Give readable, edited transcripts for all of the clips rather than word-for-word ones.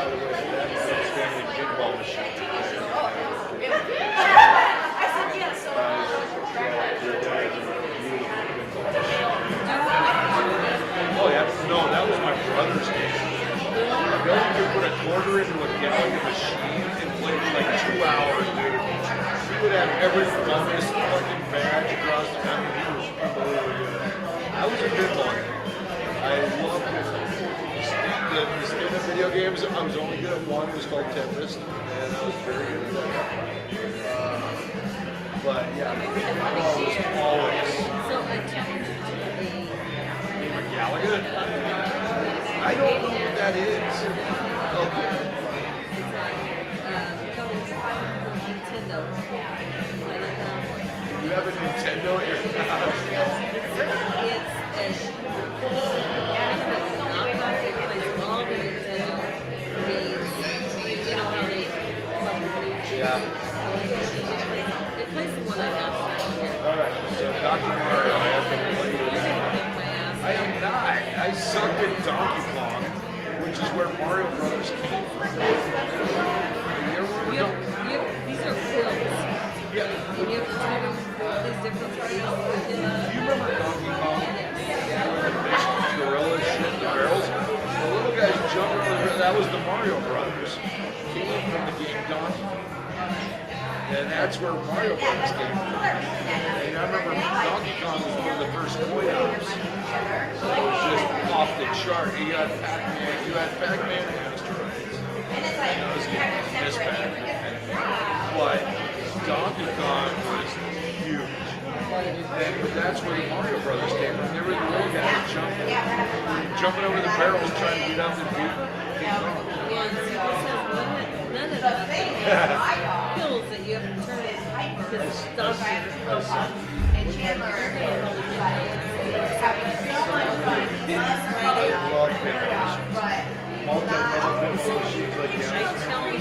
by the way, that's family pinball machine. I said yes. So Your dad is a beautiful pinball machine. Oh yeah, no, that was my brother's game. You could put a quarter into a Gallagher machine and play for like 2 hours, dude. He would have every fungus fucking badge across the country. He was unbelievably good. I was a pinball guy. I loved it. The stand-up video games, I was only good at one. It was called Tempest, and I was very good at that. But yeah, pinball was always. So I challenge you to A Gallagher? I don't know what that is. Okay. Nintendo. You have a Nintendo at your house? It's Yeah. It plays the one I have right here. Alright, so Dr. Mario, I have to play with. I am not. I sucked at Donkey Kong, which is where Mario Brothers came from. You ever remember These are films. Yeah. And you have to turn them these different parts. Do you remember Donkey Kong? Gorilla shit, the barrels? The little guys jumping over the. That was the Mario Brothers. Came from the game Donkey Kong. And that's where Mario Brothers came from. And I remember Donkey Kong was one of the first coin ops. So it was just off the chart. You had Pac-Man and Asteroids. And I was getting this Pac-Man. But Donkey Kong was huge. And that's where the Mario Brothers came from. They were the little guys jumping over the barrels trying to get up and beat King Kong. None of the pills that you have to turn because stuff and Chandler having so much fun. I love pinball machines. Multi-level pinball machines like Absolutely.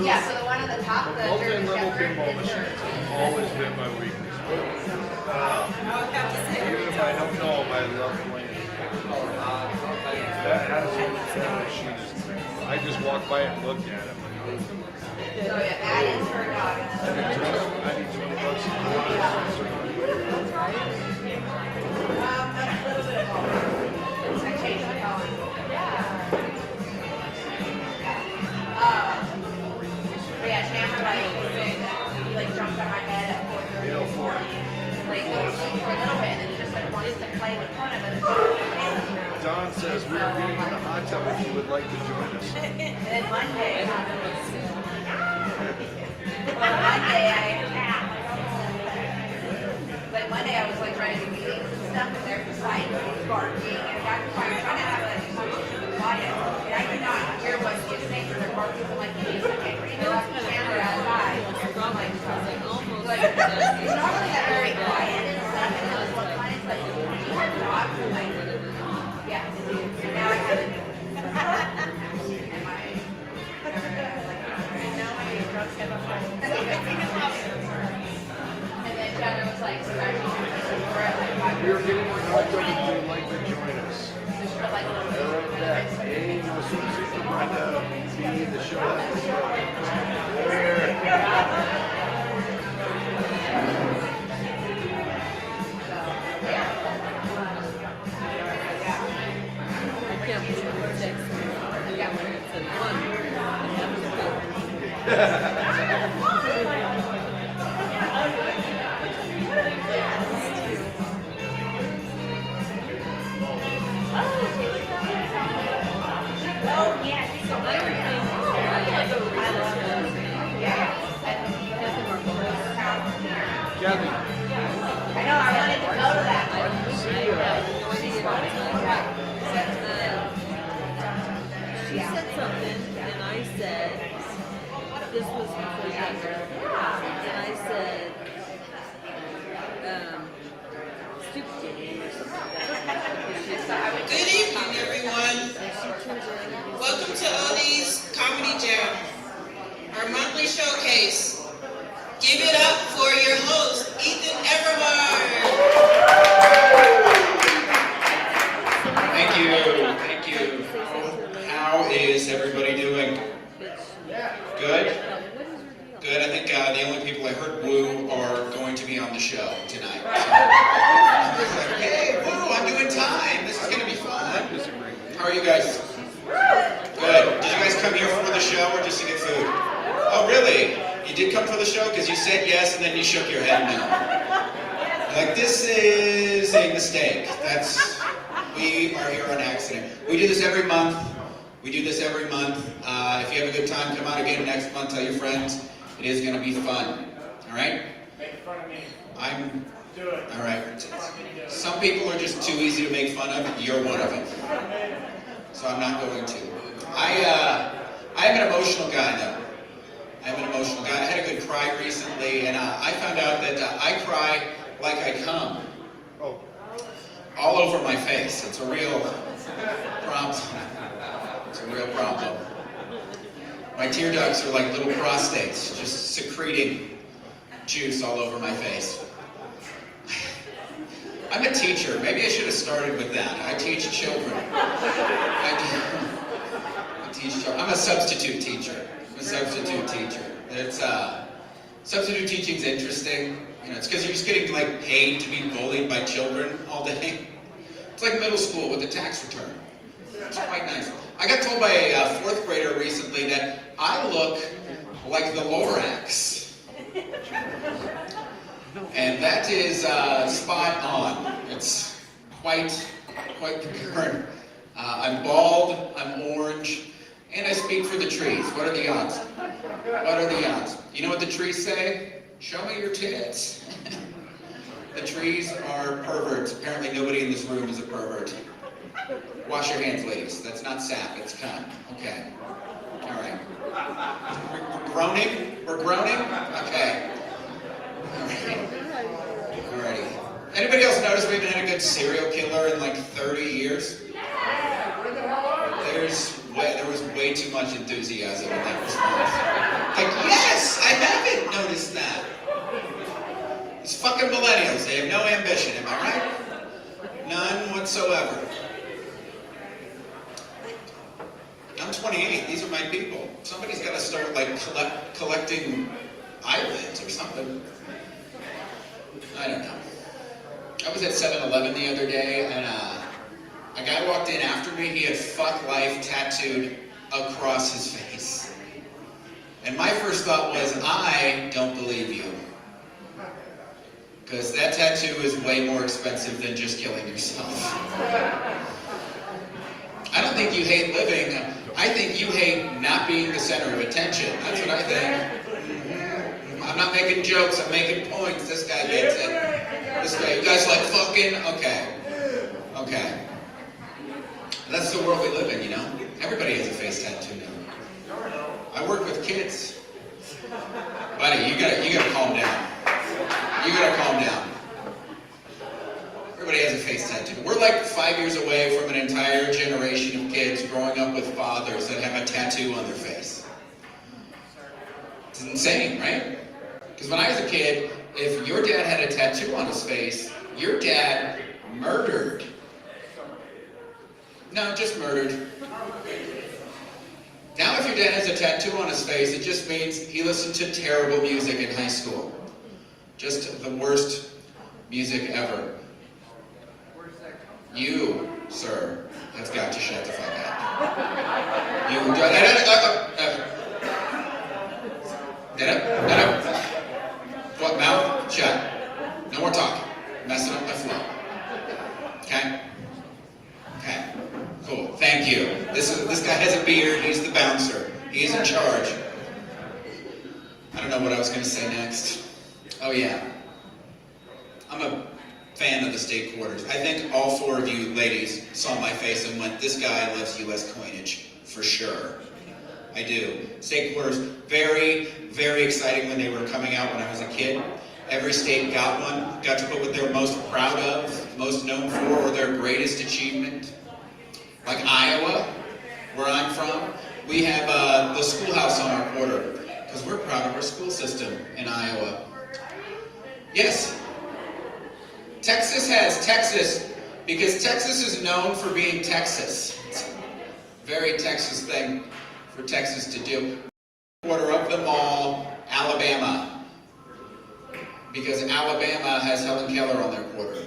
Yeah, so the one on the top, the Multi-level pinball machines have always been my weakness. Even if I don't know them, I love playing. That machine is. I just walk by and look at it. So yeah, that is her dog. I need 20 bucks a quarter. That's a little bit of both. I changed the color. But yeah, Chandler he jumped on my head at 4:30. Like for a little bit, and then he just wanted to play with one of them. Don says we are getting in the hot tub if you would like to join us. And then Monday, I was like trying to do meetings and stuff, and they're just like barking, and I'm trying to have a conversation with quiet, and I cannot hear what he's saying because they're barking from like the music, and they're off the camera outside. Like, it's not really that very quiet and stuff, and it was like, fun. It's like, you have dogs, and like, yeah, and now I have it. And then Jenna was like, so We are getting in the hot tub if you would like to join us. They're right back. A, no swimsuit for Brenda. B, the show. I can't believe it takes it's in one. oh, yeah. So I would Kathy, I know, I wanted to go to that. She said something, and I said, this was before younger, and I said, stupid game or something like that. Good evening, everyone. Welcome to Odde's Comedy Jam, our monthly showcase. Give it up for your host, Ethan Everhart. Thank you. How is the only people I heard woo are going to be on the show tonight. So, I was like, hey, woo, I'm doing time. This is going to be fun. How are you guys? Good. Did you guys come here for the show or just to get food? Oh, really? You did come for the show? Because you said yes and then you shook your head no. You're like, this is a mistake. We are here on accident. We do this every month. If you have a good time, come out again next month. Tell your friends. It is going to be fun. All right? Make fun of me. Do it. All right. Some people are just too easy to make fun of. You're one of them. So I'm not going to. I'm an emotional guy, though. I'm an emotional guy. I had a good cry recently, and I found out that I cry like I come. All over my face. It's a real problem. It's a real problem. My tear ducts are like little prostates, just secreting juice all over my face. I'm a teacher. Maybe I should have started with that. I teach children. I'm a substitute teacher. Substitute teaching's interesting. It's because you're just getting like paid to be bullied by children all day. It's like middle school with a tax return. It's quite nice. I got told by a fourth grader recently that I look like the Lorax. And that is spot on. It's quite the current. I'm bald, I'm orange, and I speak for the trees. What are the odds? You know what the trees say? Show me your tits. The trees are perverts. Apparently nobody in this room is a pervert. Wash your hands, ladies. That's not sap, it's cum. Okay. All right. We're groaning? We're groaning? Okay. Alrighty. Anybody else notice we haven't had a good serial killer in like 30 years? There was way too much enthusiasm in that response. Like, yes! I haven't noticed that. These fucking millennials, they have no ambition, am I right? None whatsoever. I'm 28, these are my people. Somebody's got to start like collecting eyelids or something. I don't know. I was at 7-Eleven the other day, and a guy walked in after me. He had "fuck life" tattooed across his face. And my first thought was, I don't believe you. Because that tattoo is way more expensive than just killing yourself. I don't think you hate living. I think you hate not being the center of attention. That's what I think. I'm not making jokes, I'm making points. This guy gets it. This guy, you guys like fucking? Okay. That's the world we live in, Everybody has a face tattoo now. I work with kids. Buddy, you gotta calm down. You gotta calm down. Everybody has a face tattoo. We're like 5 years away from an entire generation of kids growing up with fathers that have a tattoo on their face. It's insane, right? Because when I was a kid, if your dad had a tattoo on his face, your dad murdered. No, just murdered. Now if your dad has a tattoo on his face, it just means he listened to terrible music in high school. Just the worst music ever. You, sir, have got to shut the fuck up. What, mouth? Shut. No more talking. Messing up my flow. Okay? Okay. Cool. Thank you. This guy has a beard. He's the bouncer. He's in charge. I don't know what I was going to say next. Oh yeah. I'm a fan of the state quarters. I think all 4 of you ladies saw my face and went, this guy loves U.S. coinage, for sure. I do. State quarters, very, very exciting when they were coming out when I was a kid. Every state got one, got to put what they're most proud of, most known for, or their greatest achievement. Like Iowa, where I'm from, we have the schoolhouse on our quarter, because we're proud of our school system in Iowa. Yes. Texas has Texas because Texas is known for being Texas. It's a very Texas thing for Texas to do. Quarter of them all, Alabama. because Alabama has Helen Keller on their quarter.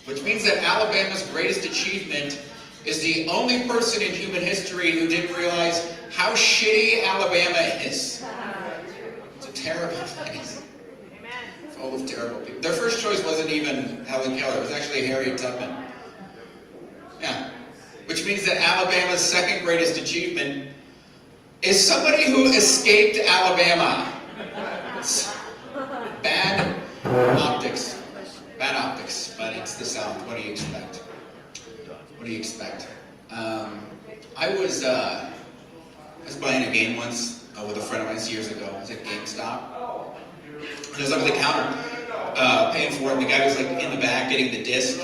Which means that Alabama's greatest achievement is the only person in human history who didn't realize how shitty Alabama is. It's a terrible place. Full of terrible people. Their first choice wasn't even Helen Keller, it was actually Harriet Tubman. Yeah. Which means that Alabama's second greatest achievement is somebody who escaped Alabama. It's bad optics. Bad optics, but it's the South. What do you expect? What do you expect? I was buying a game once with a friend of mine years ago. I was at GameStop. And I was up at the counter paying for it, and the guy was like in the back getting the disc.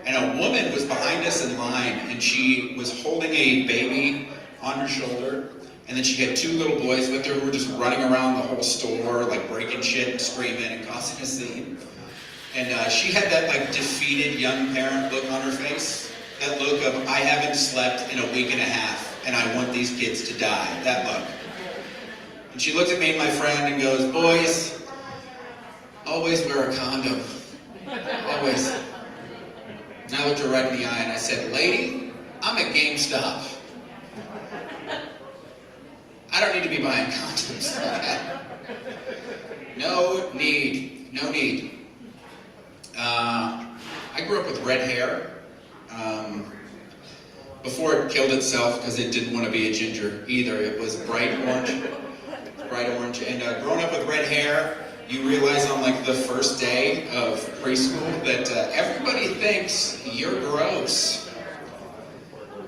And a woman was behind us in line, and she was holding a baby on her shoulder. And then she had two little boys with her who were just running around the whole store, like breaking shit and screaming and causing a scene. And she had that like defeated young parent look on her face. That look of, I haven't slept in a week and a half, and I want these kids to die. That look. And she looked at me and my friend and goes, boys, always wear a condom. Always. And I looked her right in the eye and I said, lady, I'm at GameStop. I don't need to be buying condoms. Okay? No need. No need. I grew up with red hair. Before it killed itself because it didn't want to be a ginger either. It was bright orange. Bright orange. And growing up with red hair, you realize on like the first day of preschool that everybody thinks you're gross.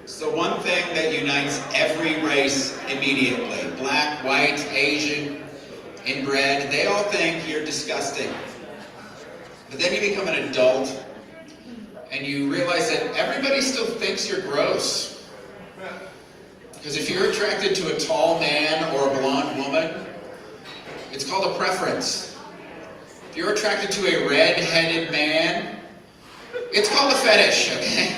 It's the one thing that unites every race immediately. Black, white, Asian, inbred, they all think you're disgusting. But then you become an adult and you realize that everybody still thinks you're gross. Because if you're attracted to a tall man or a blonde woman, it's called a preference. If you're attracted to a red-headed man, it's called a fetish, okay?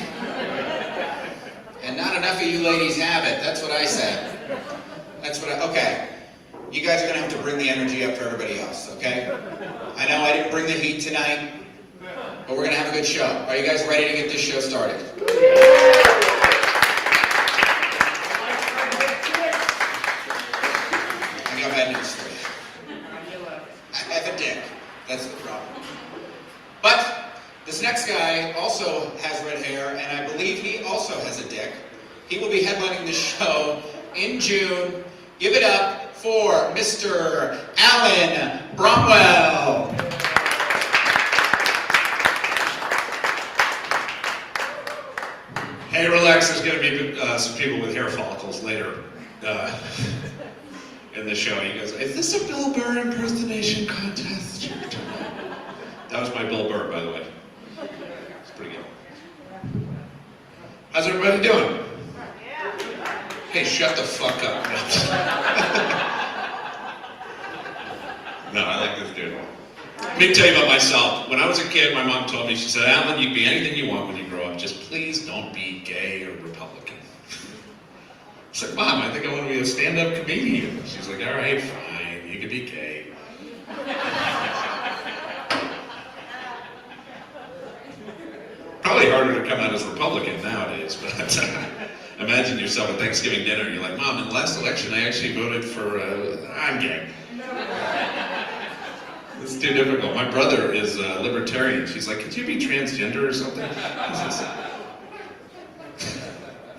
And not enough of you ladies have it. That's what I say. Okay. You guys are going to have to bring the energy up for everybody else, okay? I know I didn't bring the heat tonight, but we're going to have a good show. Are you guys ready to get this show started? I got bad news for you. I have a dick. That's the problem. But this next guy also has red hair, and I believe he also has a dick. He will be headlining the show in June. Give it up for Mr. Alan Bromwell. Hey, relax, there's going to be some people with hair follicles later in the show. He goes, is this a Bill Burr impersonation contest? That was my Bill Burr, by the way. It's pretty good. How's everybody doing? Hey, shut the fuck up. No, I like this dude. Let me tell you about myself. When I was a kid, my mom told me, she said, Alan, you can be anything you want when you grow up. Just please don't be gay or Republican. I said, Mom, I think I want to be a stand-up comedian. She's like, all right, fine, you can be gay. Probably harder to come out as Republican nowadays, but imagine yourself at Thanksgiving dinner and you're like, Mom, in the last election I actually voted for, I'm gay. It's too difficult. My brother is libertarian. She's like, could you be transgender or something?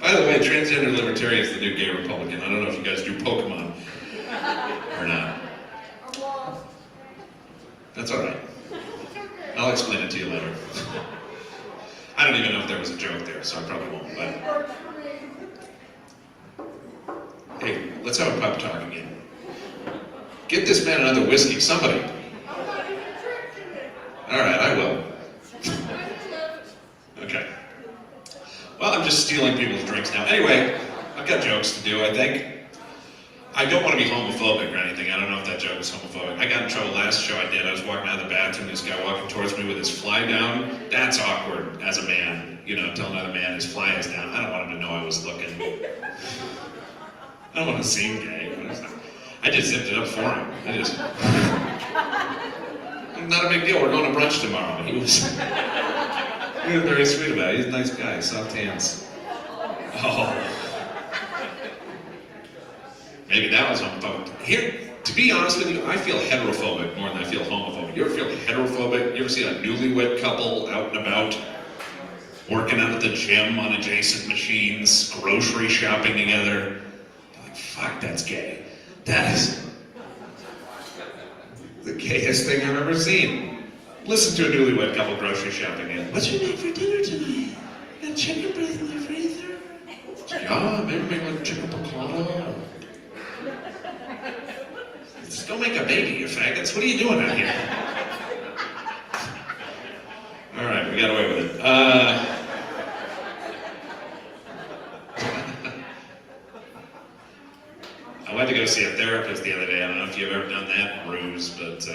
By the way, transgender libertarian is the new gay Republican. I don't know if you guys do Pokemon or not. That's all right. I'll explain it to you later. I don't even know if there was a joke there, so I probably won't, but... Hey, let's have a pub talk again. Get this man another whiskey, somebody. All right, I will. Okay. Well, I'm just stealing people's drinks now. Anyway, I've got jokes to do, I think. I don't want to be homophobic or anything. I don't know if that joke was homophobic. I got in trouble last show I did. I was walking out of the bathroom, this guy walking towards me with his fly down. That's awkward as a man, you know, tell another man his fly is down. I don't want him to know I was looking. I don't want to seem gay. I just zipped it up for him. Not a big deal. We're going to brunch tomorrow. He was very sweet about it. He's a nice guy. Soft hands. Oh. Maybe that was homophobic. Here, to be honest with you, I feel heterophobic more than I feel homophobic. You ever feel heterophobic? You ever see a newlywed couple out and about, working out at the gym on adjacent machines, grocery shopping together? You're like, fuck, that's gay. That is the gayest thing I've ever seen. Listen to a newlywed couple grocery shopping together. What's your name for dinner tonight? Got chicken breast in the freezer? Yeah, maybe make like chicken piccata. Just go make a baby, you faggots. What are you doing out here? All right, we got away with it. I went to go see a therapist the other day. I don't know if you've ever done that ruse, but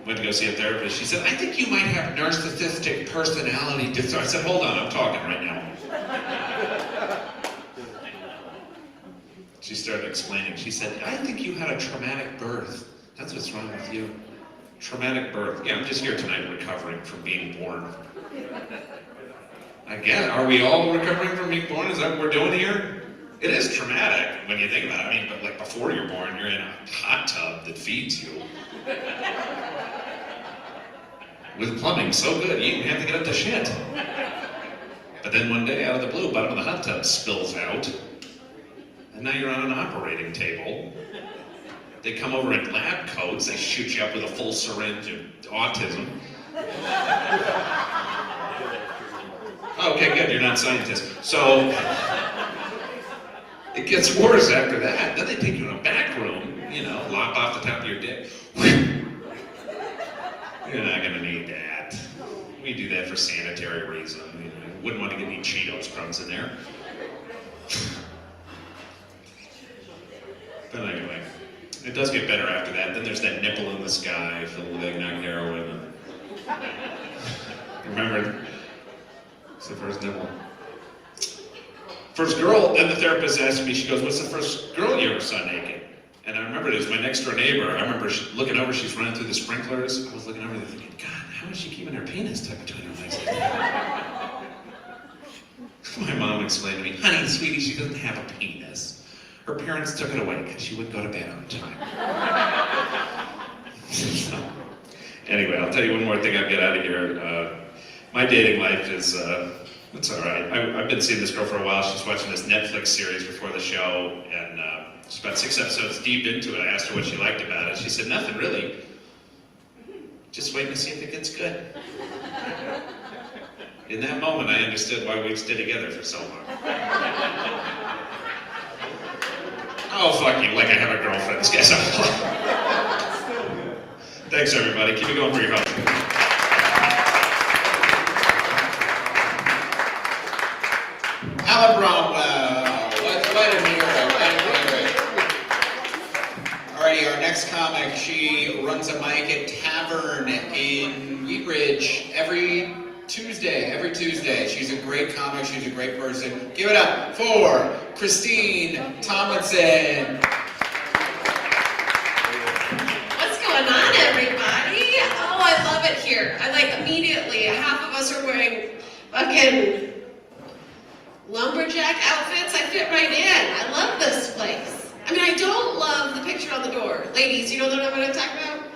went to go see a therapist. She said, I think you might have narcissistic personality disorder. I said, hold on, I'm talking right now. She started explaining. She said, I think you had a traumatic birth. That's what's wrong with you. Traumatic birth. Yeah, I'm just here tonight recovering from being born. Again, are we all recovering from being born? Is that what we're doing here? It is traumatic when you think about it. I mean, but like before you're born, you're in a hot tub that feeds you. With plumbing so good, you even have to get up to shit. But then one day, out of the blue, bottom of the hot tub spills out. And now you're on an operating table. They come over in lab coats, they shoot you up with a full syringe of autism. Okay, good, you're not scientists. So, it gets worse after that. Then they take you in a back room, you know, lop off the top of your dick. You're not gonna need that. We do that for sanitary reasons. You know, wouldn't want to get any Cheetos crumbs in there. But anyway, it does get better after that. Then there's that nipple in the sky filled with eggnog heroin. Remember? It's the first nipple. First girl, then the therapist asked me, she goes, what's the first girl you ever saw naked? And I remember it was my next door neighbor. I remember looking over, she's running through the sprinklers. I was looking over there thinking, God, how is she keeping her penis tucked between her legs? My mom explained to me, honey, sweetie, she doesn't have a penis. Her parents took it away because she wouldn't go to bed on time. So, anyway, I'll tell you one more thing I'll get out of here. My dating life is, it's all right. I've been seeing this girl for a while. She's watching this Netflix series before the show, and she's about 6 episodes deep into it. I asked her what she liked about it. She said, nothing really. Just waiting to see if it gets good. In that moment, I understood why we'd stay together for so long. Oh, fuck you, like I have a girlfriend. This guy's Thanks, everybody. Keep it going for your help. Alan Bromwell, what a hero. Alrighty, our next comic, she runs a mic at Tavern in Wheat Ridge every Tuesday. She's a great comic, she's a great person. Give it up for Christine Tomlinson. What's going on, everybody? Oh, I love it here. I like immediately, half of us are wearing fucking lumberjack outfits. I fit right in. I love this place. I mean, I don't love the picture on the door. Ladies, you know what I'm going to talk about?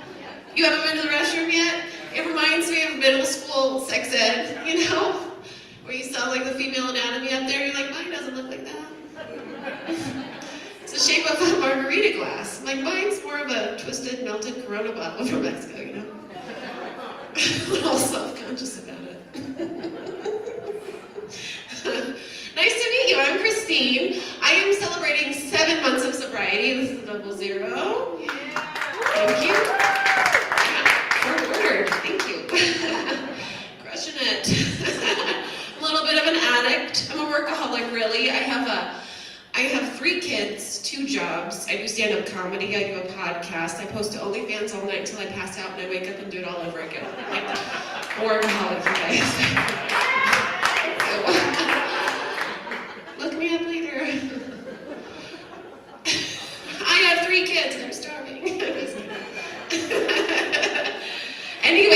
You haven't been to the restroom yet? It reminds me of middle school sex ed, you know? Where you saw like the female anatomy up there, you're like, mine doesn't look like that. It's the shape of a margarita glass. Like, mine's more of a twisted, melted Corona bottle from Mexico, you know? I'm a little self-conscious about it. Nice to meet you, I'm Christine. I am celebrating 7 months of sobriety. This is 00. Yeah. Thank you. Word. Thank you. Crushing it. A little bit of an addict. I'm a workaholic, really. I have 3 kids, 2 jobs. I do stand-up comedy. I do a podcast. I post to OnlyFans all night until I pass out and I wake up and do it all over again. Like a workaholic, you guys. Look me up later. I have 3 kids and I'm starving. Any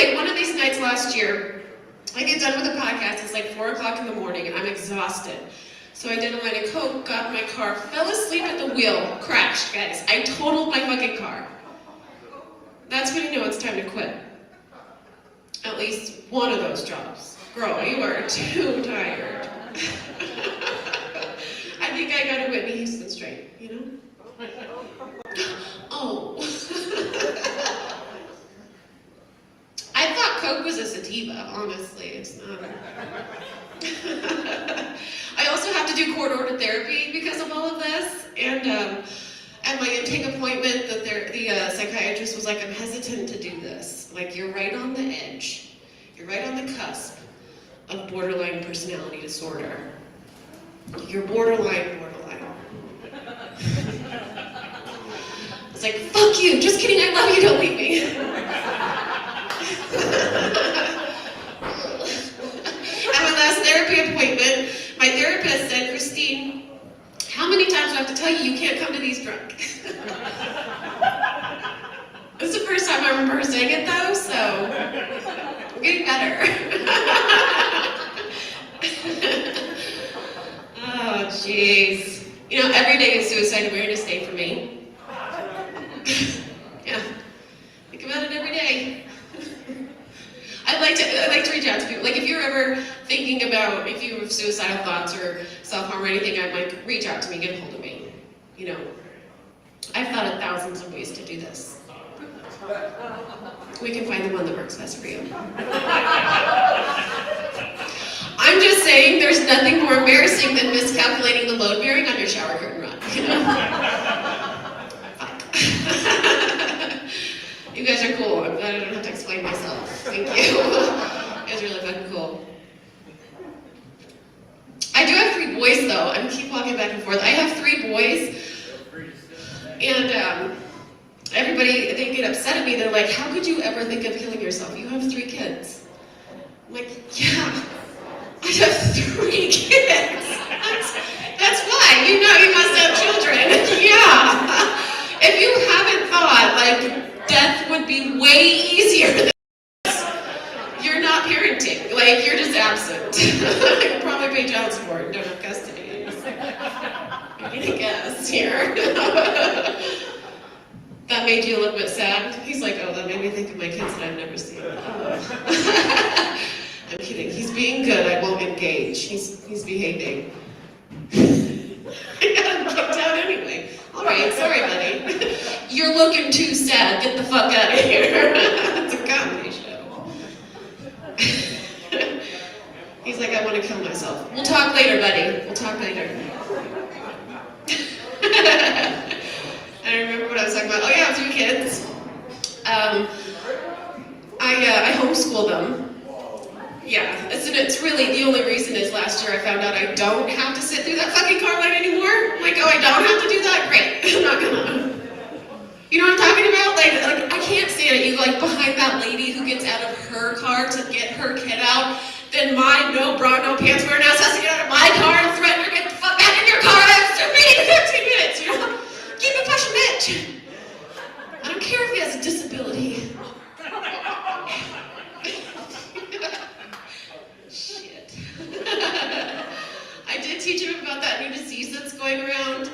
I did a line of coke, got in my car, fell asleep at the wheel, crashed, guys. I totaled my fucking car. That's when you know it's time to quit. At least one of those jobs. Girl, you are too tired. I think I got a Whitney Houston straight, you know? Oh. I thought coke was a sativa, honestly. It's not. I also have to do court-ordered therapy because of all of this, and at my intake appointment, the psychiatrist was like, I'm hesitant to do this. Like, you're right on the edge. You're right on the cusp of borderline personality disorder. You're borderline. It's like, fuck you, just kidding, I love you, don't leave me. At my last therapy appointment, my therapist said, Christine, how many times do I have to tell you you can't come to these drunk? This is the first time I remember her saying it though, so I'm getting better. Oh, jeez. You know, every day is Suicide Awareness Day for me. Yeah, think about it every day. I like to reach out to people. Like if you're ever thinking about if you have suicidal thoughts or self-harm or anything, I'd like reach out to me, get a hold of me. You know, I've thought of thousands of ways to do this. We can find the one that works best for you. I'm just saying, there's nothing more embarrassing than miscalculating the load bearing on your shower curtain rod. You know? You guys are cool. I'm glad I don't have to explain myself. Thank you. You guys are really fucking cool. I do have 3 boys though. I keep walking back and forth. I have 3 boys. And everybody, they get upset at me. They're like, how could you ever think of killing yourself? You have 3 kids. I'm like, yeah, I have 3 kids. That's why. You know you must have children. Yeah. If you haven't thought, like, death would be way easier than this, you're not parenting. Like, you're just absent. You probably pay child support and don't have custody. I guess here. That made you a little bit sad? He's like, oh, that made me think of my kids that I've never seen. Oh. I'm kidding. He's being good. I won't engage. He's behaving. I got him kicked out anyway. All right, sorry, buddy. You're looking too sad. Get the fuck out of here. It's a comedy show. He's like, I want to kill myself. We'll talk later, buddy. We'll talk later. I remember what I was talking about. Oh yeah, I have 2 kids. I homeschool them. Yeah, it's really, the only reason is last year I found out I don't have to sit through that fucking car line anymore. I'm like, oh, I don't have to do that? Great, I'm not gonna. You know what I'm talking about? Like I can't stand it. You like behind that lady who gets out of her car to get her kid out, then my no bra, no pants wearing ass has to get out of my car and threaten her to get the fuck back in your car. That's a meeting in 15 minutes, you know? Keep it pushing, bitch. I don't care if he has a disability. Shit. I did teach him about that new disease that's going around.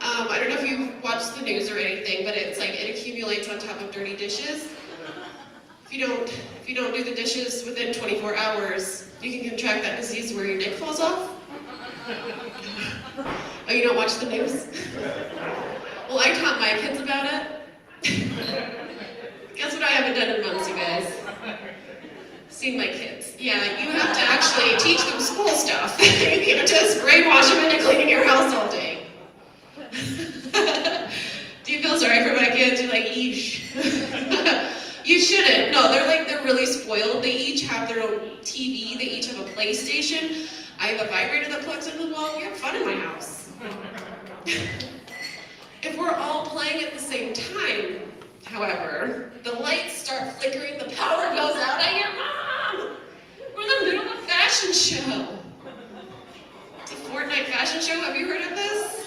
I don't know if you've watched the news or anything, but it's like it accumulates on top of dirty dishes. If you don't do the dishes within 24 hours, you can contract that disease where your dick falls off. Oh, you don't watch the news? Well, I taught my kids about it. Guess what I haven't done in months, you guys? Seen my kids. Yeah, you have to actually teach them school stuff. You can't just brainwash them into cleaning your house all day. Do you feel sorry for my kids? You're like, eesh. You shouldn't. No, they're really spoiled. They each have their own TV. They each have a PlayStation. I have a vibrator that plugs into the wall. We have fun in my house. If we're all playing at the same time, however, the lights start flickering, the power goes out. I hear, Mom! We're in the middle of a fashion show. It's a Fortnite fashion show. Have you heard of this?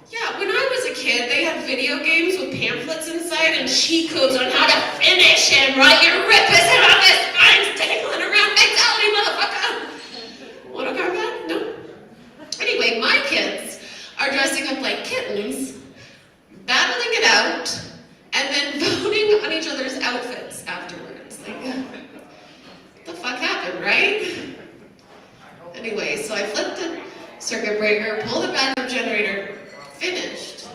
Yeah, when I was a kid, they had video games with pamphlets inside and cheat codes on how to finish him, right? Your rip his head off his spine, dangling around. Fatality, motherfucker! Mortal Kombat? No. Anyway, dressing up like kittens, battling it out, and then voting on each other's outfits afterwards. Like, what the fuck happened, right? Anyway, so I flipped the circuit breaker, pulled the backup generator, finished.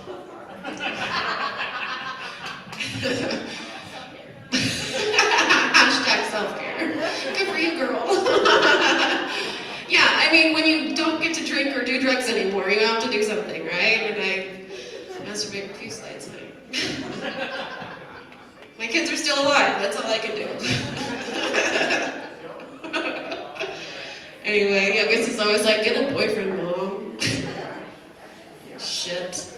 Hashtag self-care. Good for you, girl. Yeah, I mean, when you don't get to drink or do drugs anymore, you have to do something, right? And I masturbate profusely, it's fine. My kids are still alive, that's all I can do. Anyway, I guess it's always like, get a boyfriend, Mom. Shit.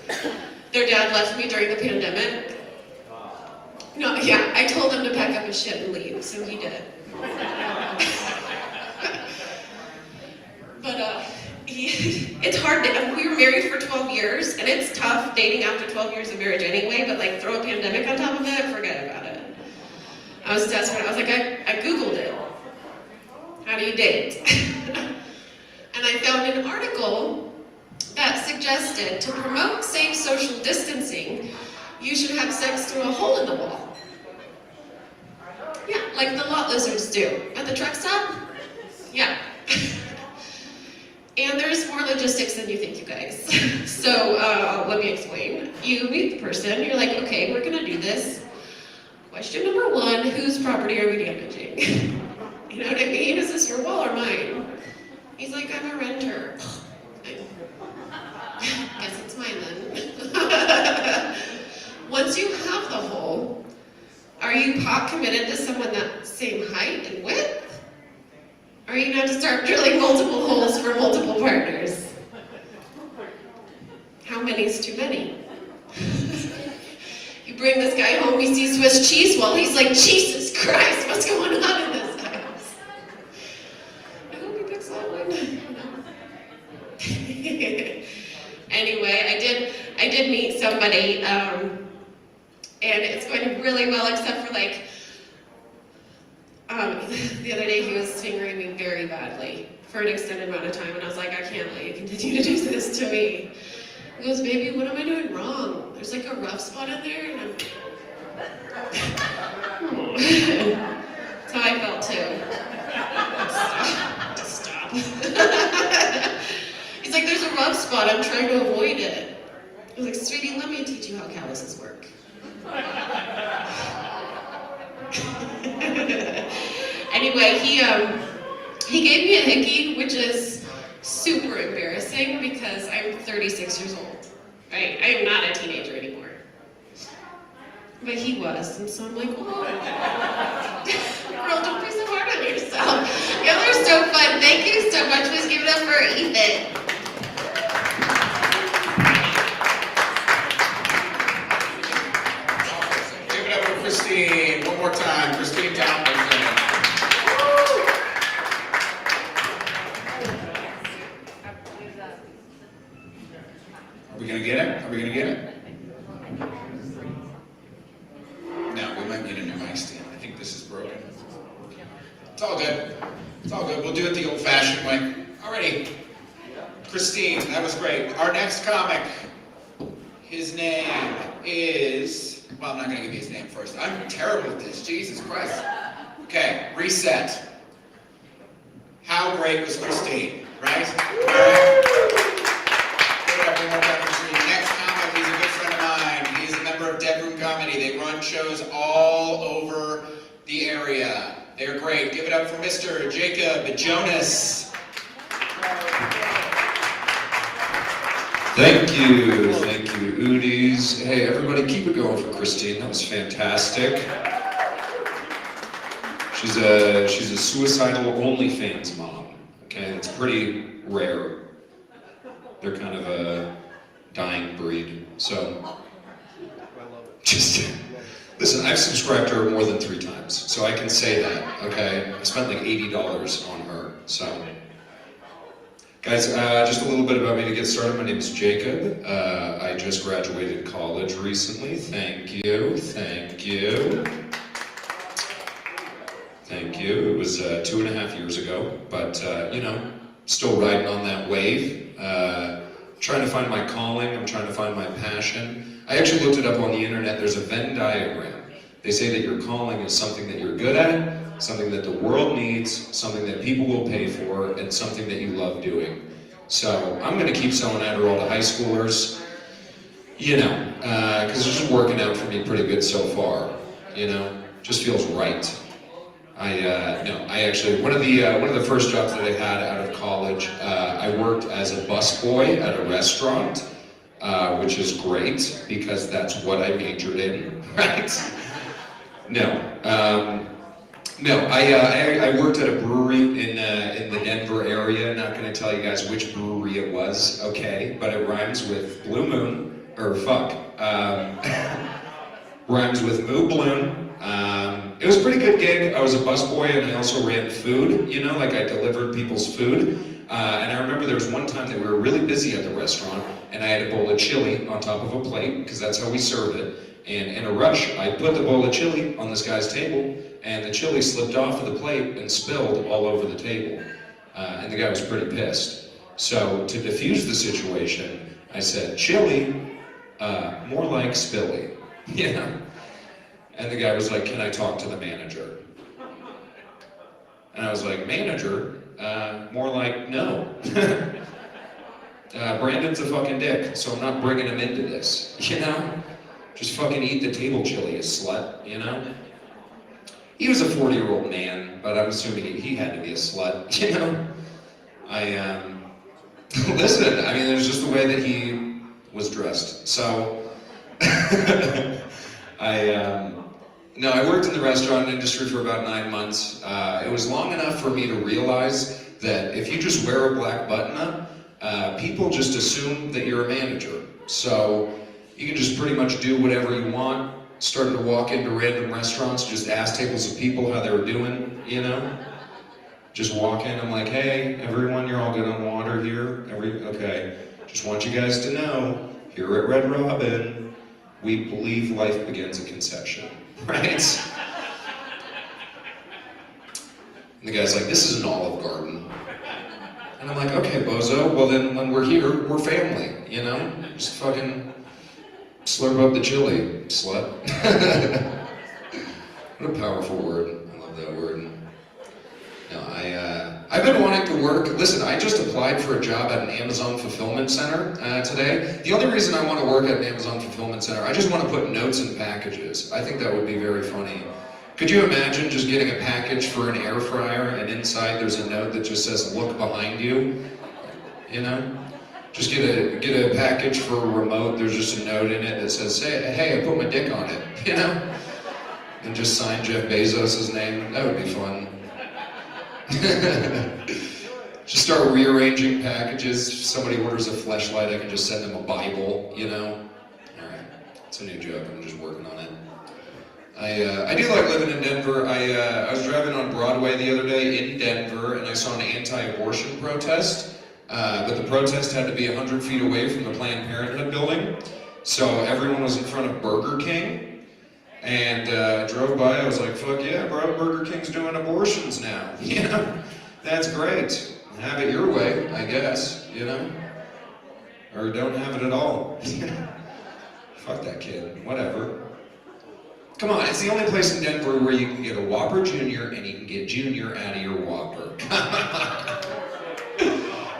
Their dad left me during the pandemic. No, yeah, I told him to pack up his shit and leave, so he did. But it's hard. We were married for 12 years, and it's tough dating after 12 years of marriage anyway, but like throw a pandemic on top of it, forget about it. I was desperate. I was like, I Googled it. How do you date? And I found an article that suggested to promote safe social distancing, you should have sex through a hole in the wall. Yeah, like the lot lizards do at the truck stop. Yeah. And there's more logistics than you think, you guys. So let me explain. You meet the person, you're like, okay, we're gonna do this. Question number one, whose property are we damaging? You know what I mean? Is this your wall or mine? He's like, I'm a renter. Guess it's mine then. Once you have the hole, are you pot committed to someone that same height and width? Or are you going to start drilling multiple holes for multiple partners? How many is too many? You bring this guy home, he sees Swiss cheese wall, he's like, Jesus Christ, what's going on in this house? I hope he picks that one. Anyway, I did meet somebody, and it's going really well, except for like, the other day he was fingering me very badly for an extended amount of time, and I was like, I can't let you continue to do this to me. He goes, baby, what am I doing wrong? There's like a rough spot in there, and I'm... That's how I felt too. Stop. He's like, there's a rough spot, I'm trying to avoid it. I was like, sweetie, let me teach you how calluses work. Anyway, he gave me a hickey, which is super embarrassing because I'm 36 years old, right? I am not a teenager anymore. But he was, and so I'm like, oh, girl, don't be so hard on yourself. Y'all are so fun. Thank you so much. Please give it up for Ethan. Give it up for Christine. One more time. Christine down. Are we going to get it? Are we going to get it? No, we might need a new mic stand. I think this is broken. It's all good. It's all good. We'll do it the old-fashioned way. Alrighty. Christine, that was great. Our next comic, his name is... Well, I'm not going to give you his name first. I'm terrible at this. Jesus Christ. Okay, reset. How great was Christine, right? All right. Next comic, he's a good friend of mine. He's a member of Dead Room Comedy. They run shows all over the area. They're great. Give it up for Mr. Jacob Jonas. Thank you, Oddes. Hey, everybody, keep it going for Christine. That was fantastic. She's a suicidal OnlyFans mom. Okay, it's pretty rare. They're kind of a dying breed. So, just listen. I've subscribed to her more than 3 times, so I can say that. Okay, I spent like $80 on her. So. Guys, just a little bit about me to get started. My name is Jacob. I just graduated college recently. Thank you. It was 2.5 years ago, but you know, still riding on that wave. trying to find my calling, I'm trying to find my passion. I actually looked it up on the internet. There's a Venn diagram. They say that your calling is something that you're good at, something that the world needs, something that people will pay for, and something that you love doing. So I'm gonna keep selling Adderall to high schoolers, you know, because it's just working out for me pretty good so far, you know, just feels right. I actually, one of the first jobs that I had out of college, I worked as a busboy at a restaurant, which is great because that's what I majored in, right? I worked at a brewery in the Denver area. Not going to tell you guys which brewery it was, okay? But it rhymes with Blue Moon, or fuck, rhymes with Moo Bloom. It was a pretty good gig. I was a busboy and I also ran food, you know, like I delivered people's food. And I remember there was one time that we were really busy at the restaurant and I had a bowl of chili on top of a plate, because that's how we serve it. And in a rush, I put the bowl of chili on this guy's table and the chili slipped off of the plate and spilled all over the table. And the guy was pretty pissed. So to diffuse the situation, I said, chili, more like spilly, you know? And the guy was like, can I talk to the manager? And I was like, manager? More like, no. Brandon's a fucking dick, so I'm not bringing him into this, you know? Just fucking eat the table chili, you slut, you know? He was a 40-year-old man, but I'm assuming he had to be a slut, you know? Listen, I mean, it was just the way that he was dressed. So, I worked in the restaurant industry for about 9 months. It was long enough for me to realize that if you just wear a black button-up, people just assume that you're a manager. So you can just pretty much do whatever you want. Started to walk into random restaurants, just ask tables of people how they were doing, you know? Just walk in, I'm like, hey, everyone, you're all good on water here? Okay, just want you guys to know, here at Red Robin, we believe life begins at conception, right? And the guy's like, this is an Olive Garden. And I'm like, okay, bozo, well then when we're here, we're family, you know? Just fucking slurp up the chili, slut. What a powerful word. I love that word. No, I've been wanting to work. Listen, I just applied for a job at an Amazon fulfillment center today. The only reason I want to work at an Amazon fulfillment center, I just want to put notes in packages. I think that would be very funny. Could you imagine just getting a package for an air fryer and inside there's a note that just says, look behind you? You know? Just get a package for a remote, there's just a note in it that says, hey, I put my dick on it, you know? And just sign Jeff Bezos' name. That would be fun. Just start rearranging packages. If somebody orders a fleshlight, I can just send them a Bible, you know? Alright, it's a new joke, I'm just working on it. I do like living in Denver. I was driving on Broadway the other day in Denver and I saw an anti-abortion protest. But the protest had to be 100 feet away from the Planned Parenthood building. So everyone was in front of Burger King. And I drove by, I was like, fuck yeah, bro, Burger King's doing abortions now. You know, that's great. Have it your way, I guess, you know? Or don't have it at all. Fuck that kid, whatever. Come on, it's the only place in Denver where you can get a Whopper Jr. and you can get Junior out of your Whopper.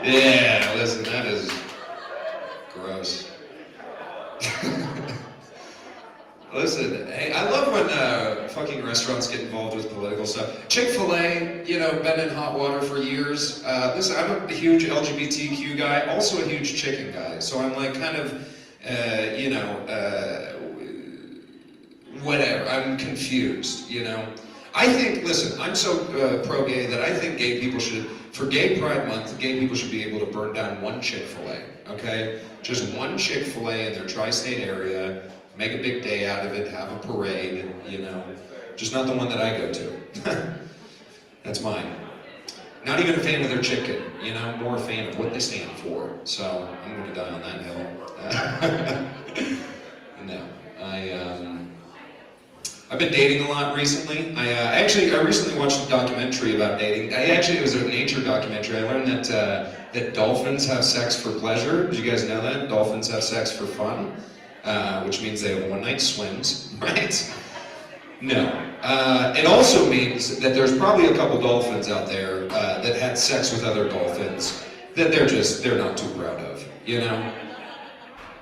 Yeah, listen, that is gross. Listen, hey, I love when fucking restaurants get involved with political stuff. Chick-fil-A, you know, been in hot water for years. Listen, I'm a huge LGBTQ guy, also a huge chicken guy. So I'm like kind of, whatever, I'm confused, you know? I think, listen, I'm so pro-gay that I think gay people should, for Gay Pride Month, gay people should be able to burn down one Chick-fil-A, okay? Just one Chick-fil-A in their tri-state area, make a big day out of it, have a parade, you know? Just not the one that I go to. That's mine. Not even a fan of their chicken, you know? More a fan of what they stand for. So, I'm gonna die on that hill. No, I've I've been dating a lot recently. I recently watched a documentary about dating. It was a nature documentary. I learned that dolphins have sex for pleasure. Did you guys know that? Dolphins have sex for fun, which means they have one-night swims, right? No. It also means that there's probably a couple dolphins out there that had sex with other dolphins that they're not too proud of, you know?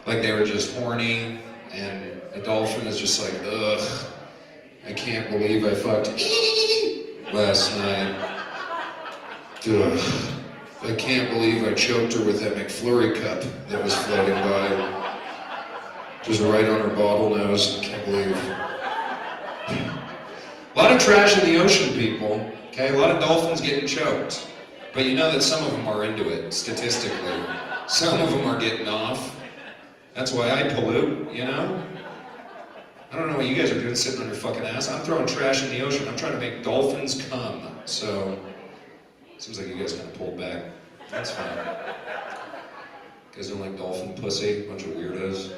Like they were just horny, and a dolphin is just like, ugh, I can't believe I fucked last night. Ugh, I can't believe I choked her with that McFlurry cup that was floating by. Just right on her bottle nose, I can't believe. A lot of trash in the ocean, people. Okay, a lot of dolphins getting choked. But you know that some of them are into it, statistically. Some of them are getting off. That's why I pollute, you know? I don't know what you guys are doing sitting on your fucking ass. I'm throwing trash in the ocean. I'm trying to make dolphins come. So, seems like you guys kind of pulled back. That's fine. You guys don't like dolphin pussy? Bunch of weirdos.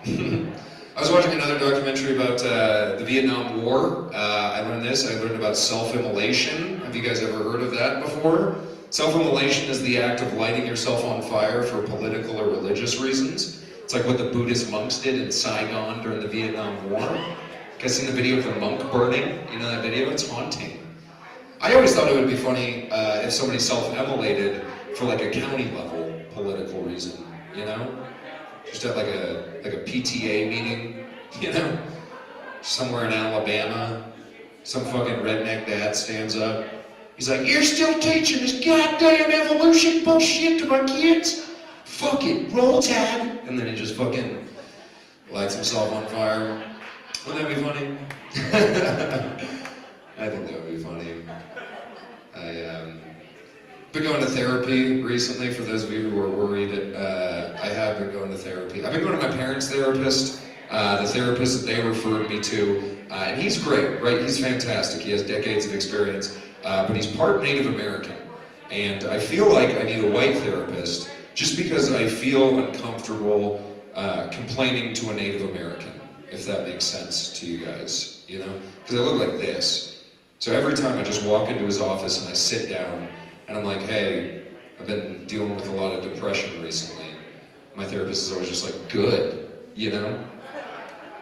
I was watching another documentary about the Vietnam War. I learned about self-immolation. Have you guys ever heard of that before? Self-immolation is the act of lighting yourself on fire for political or religious reasons. It's like what the Buddhist monks did in Saigon during the Vietnam War. You guys seen the video of the monk burning? You know that video? It's haunting. I always thought it would be funny if somebody self-immolated for like a county level political reason, you know? Just at like a PTA meeting, you know? Somewhere in Alabama, some fucking redneck dad stands up. He's like, you're still teaching this goddamn evolution bullshit to my kids? Fuck it, roll tide. And then he just fucking lights himself on fire. Wouldn't that be funny? I think that would be funny. I've been going to therapy recently, for those of you who are worried. I have been going to therapy. I've been going to my parents' therapist, the therapist that they referred me to, and he's great, right? He's fantastic. He has decades of experience, but he's part Native American. And I feel like I need a white therapist just because I feel uncomfortable complaining to a Native American, if that makes sense to you guys, you know? Because I look like this. So every time I just walk into his office and I sit down, and I'm like, hey, I've been dealing with a lot of depression recently. My therapist is always just like, good, you know?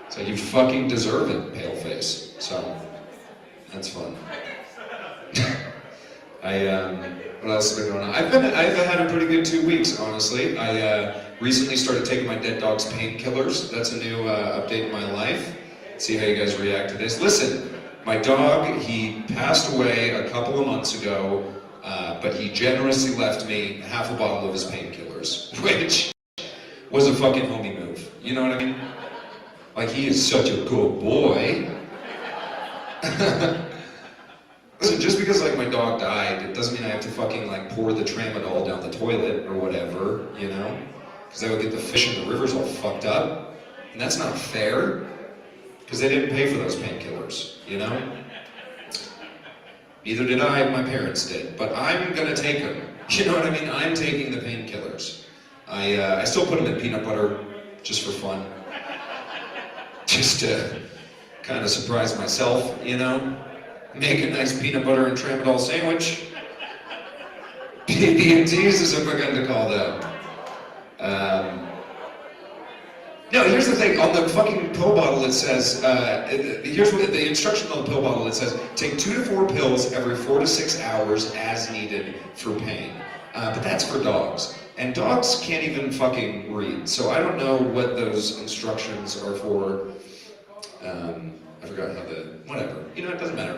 So you fucking deserve it, paleface. So, that's fun. What else has been going on? I've had a pretty good 2 weeks, honestly. I recently started taking my dead dog's painkillers. That's a new update in my life. See how you guys react to this. Listen, my dog, he passed away a couple of months ago, but he generously left me half a bottle of his painkillers, which was a fucking homie move. You know what I mean? Like, he is such a good boy. Listen, just because like my dog died, it doesn't mean I have to fucking like pour the tramadol down the toilet or whatever, you know? Because that would get the fish in the rivers all fucked up. And that's not fair, because they didn't pay for those painkillers, you know? Neither did I, my parents did. But I'm gonna take them. You know what I mean? I'm taking the painkillers. I still put them in peanut butter, just for fun. Just to kind of surprise myself, you know? Make a nice peanut butter and tramadol sandwich. PB&T's is what we're going to call them. No, here's the thing. On the fucking pill bottle it says, here's what the instruction on the pill bottle, it says, take 2 to 4 pills every 4 to 6 hours as needed for pain. But that's for dogs. And dogs can't even fucking read. So I don't know what those instructions are for. I forgot how the, whatever. You know, it doesn't matter.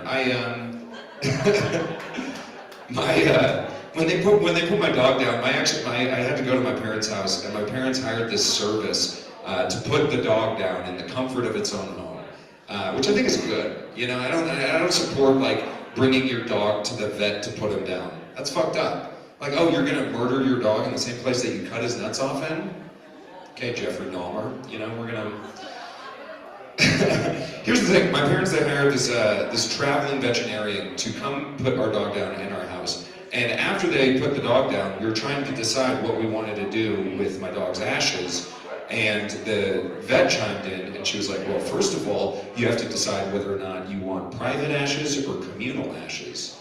When they put my dog down, I had to go to my parents' house, and my parents hired this service to put the dog down in the comfort of its own home, which I think is good. You know, I don't support like bringing your dog to the vet to put him down. That's fucked up. Like, oh, you're gonna murder your dog in the same place that you cut his nuts off in? Okay, Jeffrey Dahmer. You know, we're gonna. Here's the thing, my parents, they hired this traveling veterinarian to come put our dog down in our house. And after they put the dog down, we were trying to decide what we wanted to do with my dog's ashes. And the vet chimed in and she was like, well, first of all, you have to decide whether or not you want private ashes or communal ashes.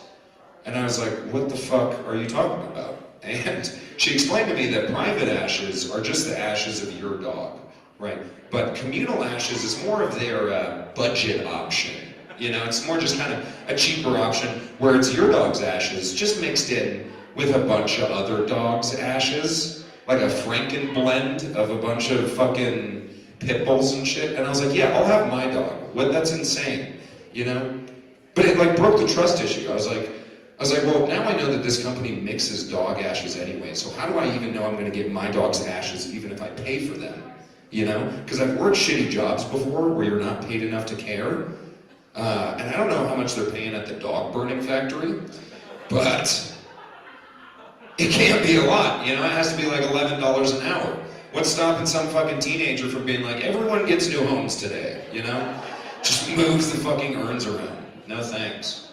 And I was like, what the fuck are you talking about? And she explained to me that private ashes are just the ashes of your dog, right? But communal ashes is more of their budget option. You know, it's more just kind of a cheaper option where it's your dog's ashes just mixed in with a bunch of other dogs' ashes, like a Franken blend of a bunch of fucking pit bulls and shit. And I was like, yeah, I'll have my dog. What? That's insane, you know? But it like broke the trust issue. I was like, well, now I know that this company mixes dog ashes anyway, so how do I even know I'm gonna get my dog's ashes even if I pay for them? You know? Because I've worked shitty jobs before where you're not paid enough to care. And I don't know how much they're paying at the dog burning factory, but it can't be a lot, you know? It has to be like $11 an hour. What's stopping some fucking teenager from being like, everyone gets new homes today, you know? Just moves the fucking urns around. No thanks.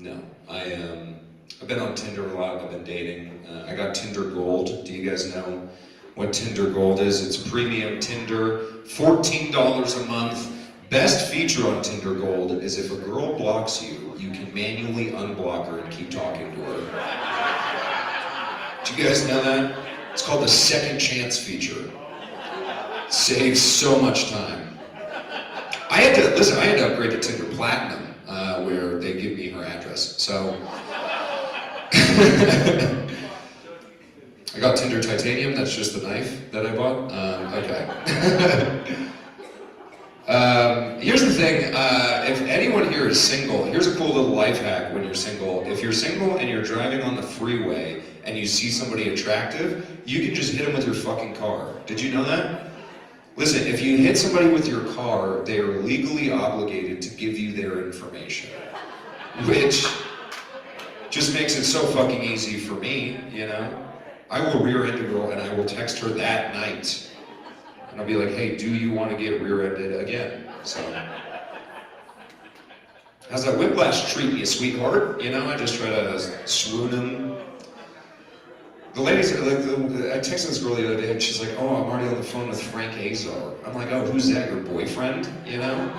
No, I've been on Tinder a lot, I've been dating. I got Tinder Gold. Do you guys know what Tinder Gold is? It's premium Tinder, $14 a month. Best feature on Tinder Gold is if a girl blocks you, you can manually unblock her and keep talking to her. Do you guys know that? It's called the second chance feature. Saves so much time. I had to upgrade to Tinder Platinum, where they give me her address. So, I got Tinder Titanium, that's just the knife that I bought. Okay. Here's the thing, if anyone here is single, here's a cool little life hack when you're single. If you're single and you're driving on the freeway and you see somebody attractive, you can just hit them with your fucking car. Did you know that? Listen, if you hit somebody with your car, they are legally obligated to give you their information. Which just makes it so fucking easy for me, you know? I will rear-end a girl and I will text her that night. And I'll be like, hey, do you want to get rear-ended again? So, how's that whiplash treat you, sweetheart? You know, I just try to swoon him. The ladies, I texted this girl the other day and she's like, oh, I'm already on the phone with Frank Azar. I'm like, oh, who's that, your boyfriend? You know?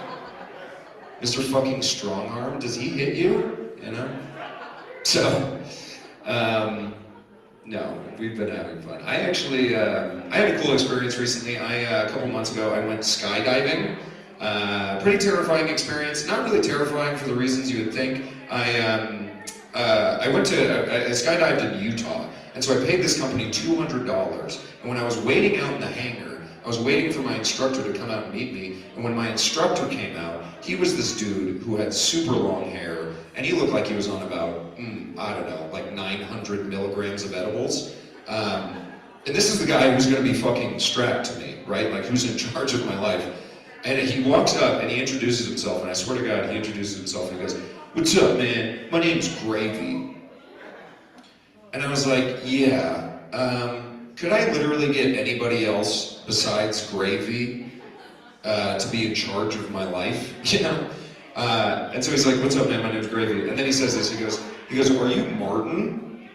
Mr. fucking Strongarm, does he hit you? You know? So, no, we've been having fun. I actually, I had a cool experience recently. A couple months ago, I went skydiving. Pretty terrifying experience. Not really terrifying for the reasons you would think. I skydived in Utah, and so I paid this company $200. And when I was waiting out in the hangar, I was waiting for my instructor to come out and meet me. And when my instructor came out, he was this dude who had super long hair, and he looked like he was on about, I don't know, like 900 milligrams of edibles. And this is the guy who's gonna be fucking strapped to me, right? Like, who's in charge of my life. And he walks up and he introduces himself, and I swear to God, he introduces himself and he goes, what's up, man? My name's Gravy. And I was like, yeah, could I literally get anybody else besides Gravy to be in charge of my life, you know? And so he's like, what's up, man? My name's Gravy. And then he says this, he goes, are you Martin?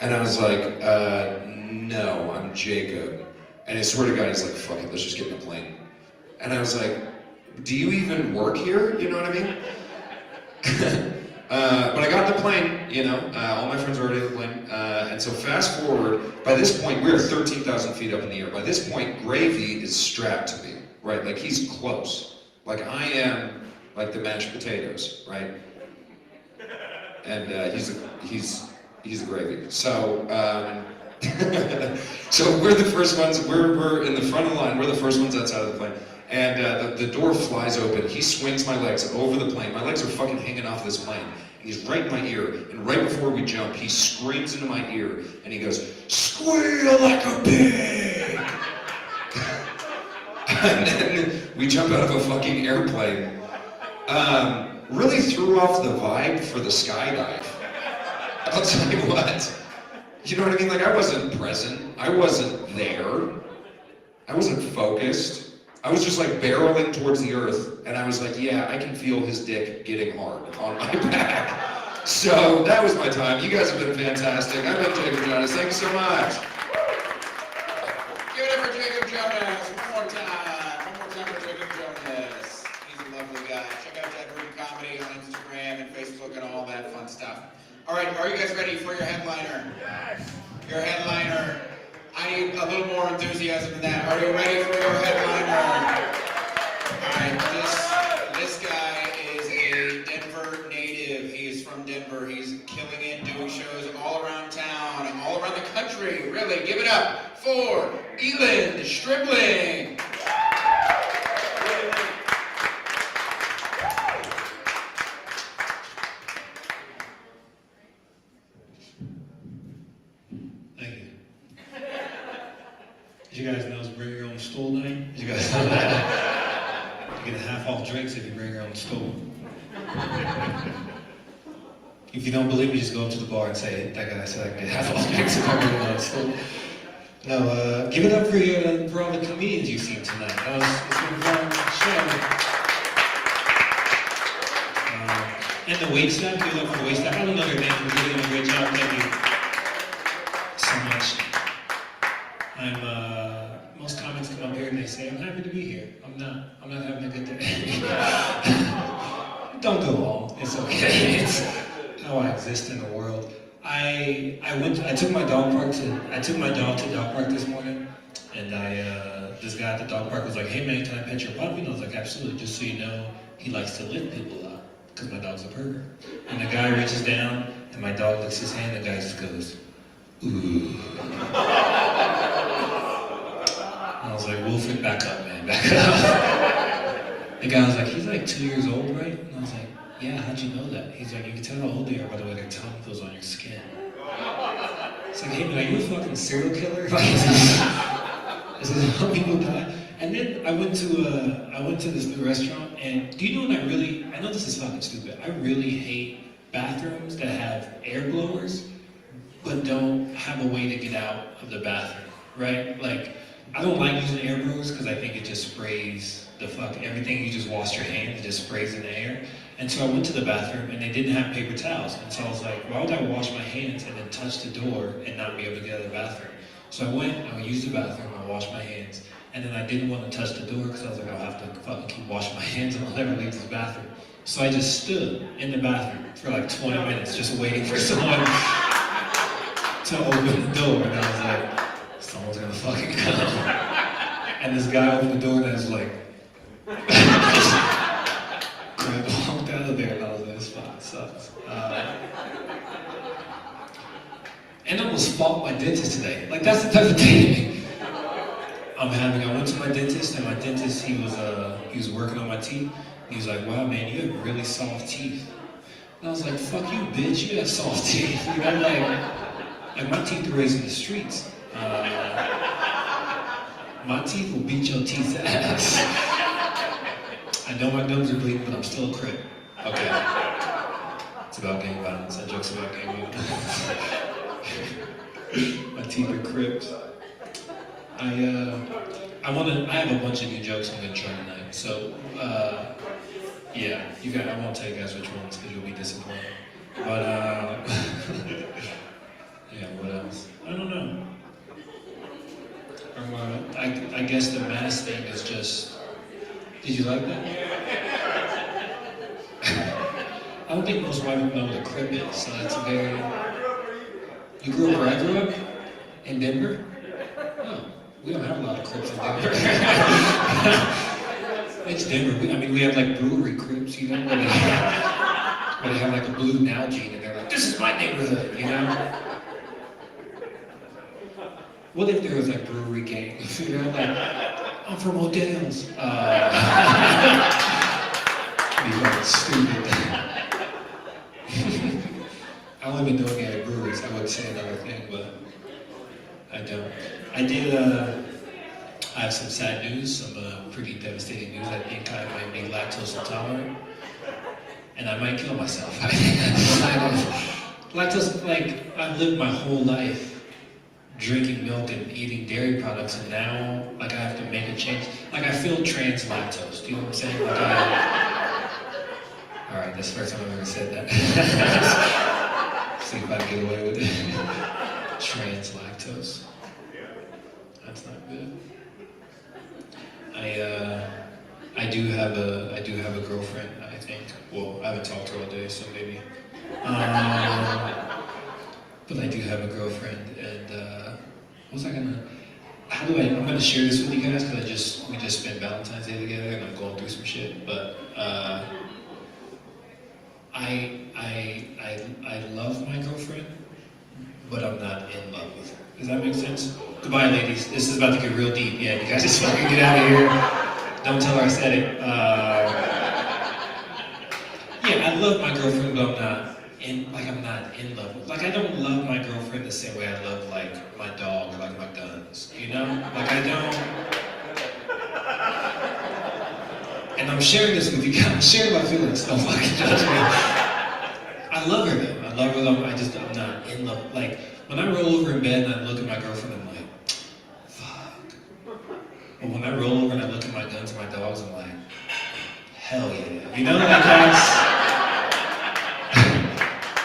And I was like, no, I'm Jacob. And I swear to God, he's like, fuck it, let's just get in the plane. And I was like, do you even work here? You know what I mean? But I got in the plane, you know, all my friends were already in the plane. And so fast forward, by this point, we're 13,000 feet up in the air. By this point, Gravy is strapped to me, right? Like, he's close. Like, I am like the mashed potatoes, right? And he's the Gravy. So, so we're the first ones, we're in the front of the line, we're the first ones outside of the plane. And the door flies open, he swings my legs over the plane. My legs are fucking hanging off this plane. And he's right in my ear, and right before we jump, he screams into my ear, and he goes, squeal like a pig! And then we jump out of a fucking airplane. Really threw off the vibe for the skydive. I'll tell you what. You know what I mean? Like, I wasn't present. I wasn't there. I wasn't focused. I was just like barreling towards the earth, and I was like, yeah, I can feel his dick getting hard on my back. So that was my time. You guys have been fantastic. I've been Jacob Jonas. Thank you so much. Give it up for Jacob Jonas. One more time. One more time for Jacob Jonas. He's a lovely guy. Check out Dead Room Comedy on Instagram and Facebook and all that fun stuff. All right, are you guys ready for your headliner? Yes. Your headliner. I need a little more enthusiasm than that. Are you ready for your headliner? All right, this guy is a Denver native. He is from Denver. He's killing it, doing shows all around town, all around the country. Really, give it up for Elin Stribling. Thank you. Did you guys know it's bring your own stool night? Did you guys know that? You get a half off drinks if you bring your own stool. If you don't believe me, just go up to the bar and say, that guy said I can get half off drinks if I bring my own stool. No, give it up for all the comedians you've seen tonight. It's been a fun show. And the wait staff, give it up for the wait staff. I don't know their names, but they're doing a great job. Thank you so much. Most comics come up here and they say, I'm happy to be here. I'm not having a good day. Don't go home, it's okay. It's how I exist in the world. I took my dog to dog park this morning, and this guy at the dog park was like, hey man, can I pet your puppy? And I was like, absolutely, just so you know, he likes to lift people up, because my dog's a pervert. And the guy reaches down, and my dog licks his hand, and the guy just goes, ooh. I was like, Wilfred, back up, man, back up. The guy was like, he's like 2 years old, right? And I was like, yeah, how'd you know that? He's like, you can tell how old they are by the way their tongue feels on your skin. It's like, hey man, are you a fucking serial killer? Is this how people die? And then I went to this new restaurant, and do you know what I know this is fucking stupid, I really hate bathrooms that have air blowers, but don't have a way to get out of the bathroom, right? Like, I don't like using air blowers because I think it just sprays the fuck everything. You just wash your hands, it just sprays in the air. And so I went to the bathroom and they didn't have paper towels. And so I was like, why would I wash my hands and then touch the door and not be able to get out of the bathroom? So I went, I used the bathroom, I washed my hands. And then I didn't want to touch the door because I was like, I'll have to fucking keep washing my hands and I'll never leave this bathroom. So I just stood in the bathroom for like 20 minutes just waiting for someone to open the door. And I was like, someone's gonna fucking come. And this guy opened the door and I was like, walked out of there and I was like, this fucking sucks. And I almost fought my dentist today. Like, that's the type of thing I went to my dentist, and my dentist, he was working on my teeth. He was like, wow man, you have really soft teeth. And I was like, fuck you bitch, you have soft teeth. You know, like my teeth are raised in the streets. My teeth will beat your teeth's ass. I know my gums are bleeding, but I'm still a crip. Okay. It's about gang violence. That joke's about gang violence. My teeth are crips. I have a bunch of new jokes I'm gonna try tonight. So, yeah, I won't tell you guys which ones because you'll be disappointed. But, yeah, what else? I don't know. I guess the mask thing is just, did you like that? I don't think most white people know what a crib is, so that's a very, you grew up where I grew up? In Denver? Oh, we don't have a lot of cribs in Denver. It's Denver, we have like brewery cribs, you know, where they have like a blue Nalgene and they're like, this is my neighborhood, you know? What if there was like brewery gangs, you know, like, I'm from Odde's. Be like stupid. I don't even know any other breweries. I would say another thing, but I don't. I have some sad news, some pretty devastating news. I think I might be lactose intolerant, and I might kill myself. Lactose, like, I've lived my whole life drinking milk and eating dairy products, and now, like, I have to make a change. Like, I feel trans lactose, do you know what I'm saying? Like, alright, that's the first time I've ever said that. See if I can get away with it. Trans lactose. That's not good. I do have a girlfriend. I think. Well, I haven't talked to her all day, so maybe. But I do have a girlfriend, and what was I gonna? I'm gonna share this with you guys because we just spent Valentine's Day together, and I'm going through some shit. But I love my girlfriend, but I'm not in love with her. Does that make sense? Goodbye, ladies. This is about to get real deep. Yeah, you guys just fucking get out of here. Don't tell her I said it. Yeah, I love my girlfriend, but I'm not in love with. Like, I don't love my girlfriend the same way I love like my dog or like my guns. You know? Like, I don't. And I'm sharing this with you guys. I'm sharing my feelings. Don't fucking judge me. I love her though. I love her though. I'm not in love. Like, when I roll over in bed and I look at my girlfriend, I'm like, fuck. But when I roll over and I look at my guns and my dogs, I'm like, hell yeah. You know, like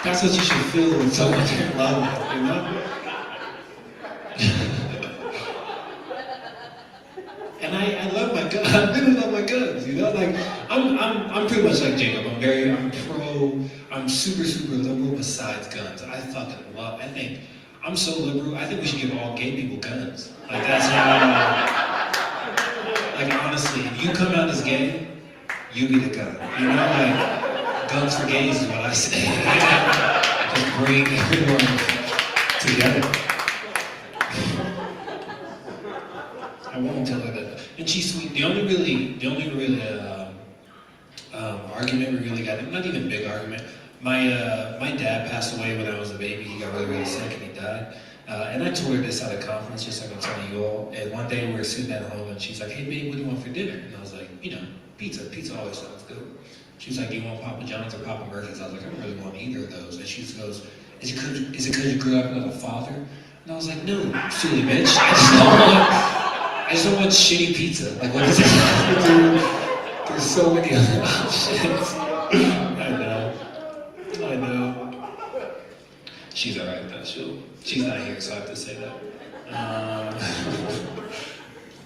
that's what you should feel with someone you're in love with, you know? And I love my guns. I really love my guns, you know? Like, I'm pretty much like Jacob. I'm super liberal besides guns. I think I'm so liberal, I think we should give all gay people guns. Like, that's how, like, honestly, if you come out as gay, you get a gun. You know, like, guns for gays is what I say. Just bring everyone together. I won't tell her that. And she's sweet. The only really argument we really got, not even a big argument. My dad passed away when I was a baby. He got really sick and he died. And I told her this at a conference, just like I'm telling you all. And one day we were sitting at home and she's like, hey babe, what do you want for dinner? And I was like, you know, pizza. Pizza always sounds good. She was like, do you want Papa John's or Papa Murphy's? I was like, I don't really want either of those. And she goes, is it because you grew up without a father? And I was like, no, silly bitch. I just don't want shitty pizza. Like, what does that have to do? There's so many other options. I know. She's alright though. She's not here, so I have to say that.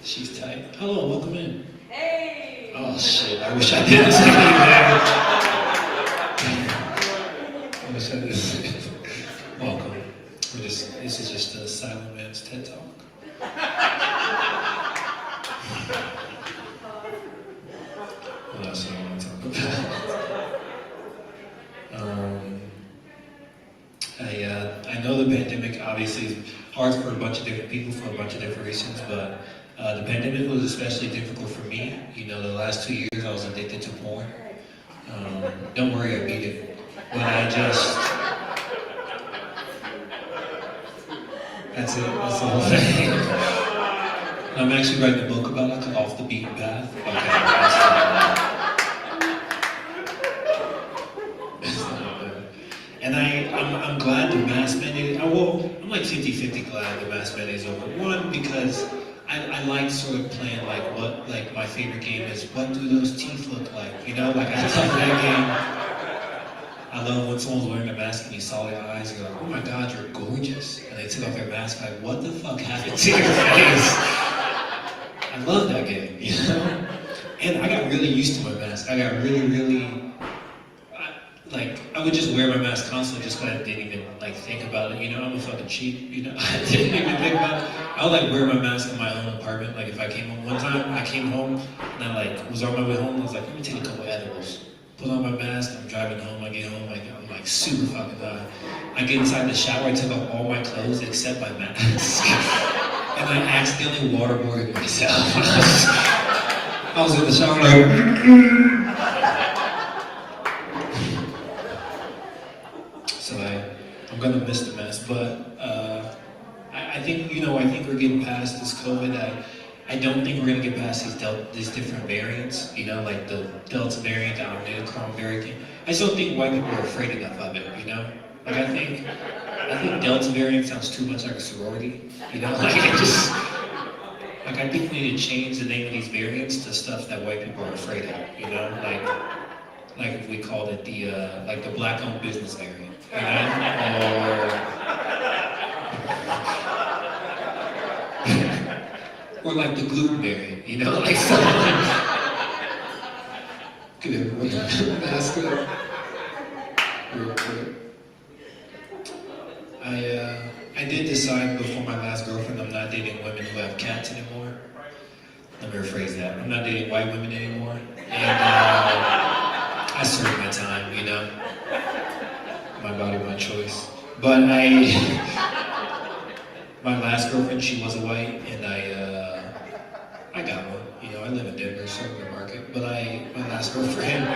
She's tight. Hello, welcome in. Hey! Oh shit, I wish I didn't say anything. I wish I didn't say anything. Welcome. This is just a silent man's TED Talk. What else do I want to talk about? I know the pandemic obviously is hard for a bunch of different people for a bunch of different reasons, but the pandemic was especially difficult for me. You know, the last 2 years I was addicted to porn. Don't worry, I beat it. But that's it, that's the whole thing. I'm actually writing a book about it called Off the Beaten Path. And I'm glad the mask mandate, I'm like 50-50 glad the mask mandate is over. One, because I like sort of playing like my favorite game is, what do those teeth look like? You know, like I love that game. I love when someone's wearing a mask and you saw their eyes, you're like, oh my God, you're gorgeous. And they took off their mask, like, what the fuck happened to your face? I love that game, you know? And I got really used to my mask. I got really, I would just wear my mask constantly just because I didn't even think about it, you know? I'm a fucking cheat, you know? I didn't even think about it. I would wear my mask in my own apartment. Like if I came home, one time I came home and I was on my way home, I was like, let me take a couple edibles. Put on my mask, I'm driving home, I get home, I'm super fucking high. I get inside the shower, I took off all my clothes except my mask. And I accidentally waterboarded myself. I was in the shower So I'm gonna miss the mask, but I think we're getting past this COVID. I don't think we're gonna get past these different variants, you know, like the Delta variant, the Omicron variant. I just don't think white people are afraid enough of it, you know? Like I think Delta variant sounds too much like a sorority, you know? I think we need to change the name of these variants to stuff that white people are afraid of, you know? Like if we called it the black-owned business variant, you know? Or like the glutenberry, you know, like something. Get everyone mask up real quick. I did decide before my last girlfriend I'm not dating women who have cats anymore. Let me rephrase that. I'm not dating white women anymore. And I served my time, you know. My body, my choice. But my last girlfriend, she was a white, and I got one. You know, I live in Denver, so I'm in the market. But my last girlfriend,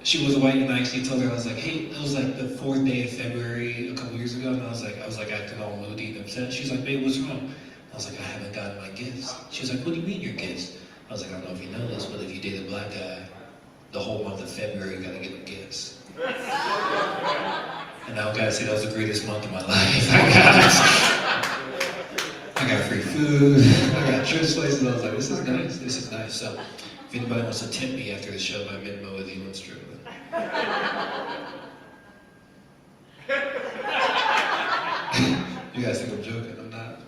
she was a white, and I actually told her, I was like, hey, it was like the 4th day of February a couple years ago, and I was like acting all moody and upset. She's like, babe, what's wrong? I was like, I haven't gotten my gifts. She was like, what do you mean your gifts? I was like, I don't know if you know this, but if you date a black guy, the whole month of February, you gotta give him gifts. And I gotta say, that was the greatest month of my life. I got free food, I got church places. I was like, this is nice. So, if anybody wants to tempt me after the show, my Venmo is even struggling. You guys think I'm joking? I'm not.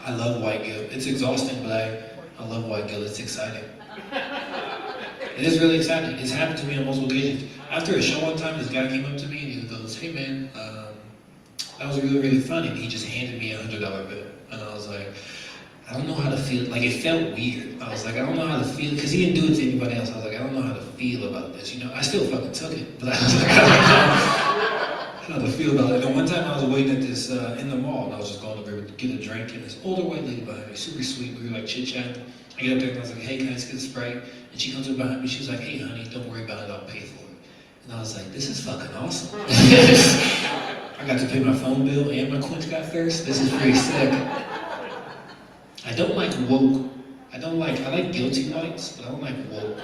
I love white guilt. It's exhausting, but I love white guilt. It's exciting. It is really exciting. It's happened to me on multiple occasions. After a show one time, this guy came up to me and he goes, hey man, that was really, really funny. And he just handed me $100 bill. And I was like, I don't know how to feel. Like, it felt weird. I was like, I don't know how to feel, because he didn't do it to anybody else. I was like, I don't know how to feel about this. You know, I still fucking took it, but I was like, I don't know how to feel about it. And one time I was waiting at this, in the mall, and I was just going over to get a drink, and this older white lady behind me, super sweet, we were like chit-chatting. I get up there and I was like, hey, can I just get a Sprite? And she comes up behind me, she was like, hey honey, don't worry about it, I'll pay for it. And I was like, this is fucking awesome. I got to pay my phone bill and my quench got thirst. This is pretty sick. I don't like woke. I like guilty whites, but I don't like woke.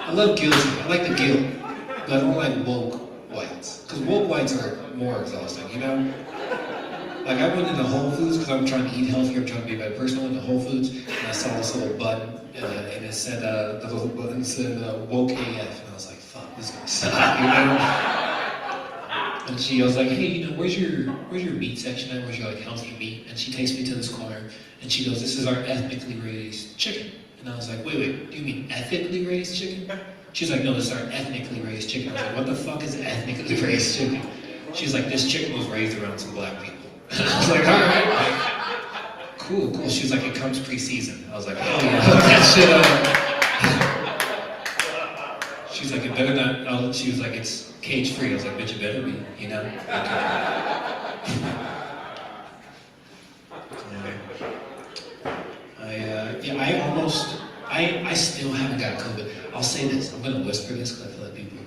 I love guilty, I like the guilt, but I don't like woke whites. Because woke whites are more exhausting, you know? Like, I went into Whole Foods because I'm trying to eat healthier, I'm trying to be a better person. I went to Whole Foods and I saw this little button, and it said, the little button said, woke AF, and I was like, fuck, this is gonna suck, you know? And she was like, hey, you know, where's your meat section at? Where's your like healthy meat? And she takes me to this corner and she goes, this is our ethnically raised chicken. And I was like, wait, do you mean ethically raised chicken? She's like, no, this is our ethnically raised chicken. I was like, what the fuck is ethnically raised chicken? She's like, this chicken was raised around some black people. I was like, all right, cool. She was like, it comes pre-seasoned. I was like, oh yeah, hook that shit up. She's like, it better not, she was like, it's cage free. I was like, bitch, it better be, you know? I still haven't got COVID. I'll say this, I'm gonna whisper this because I feel like people,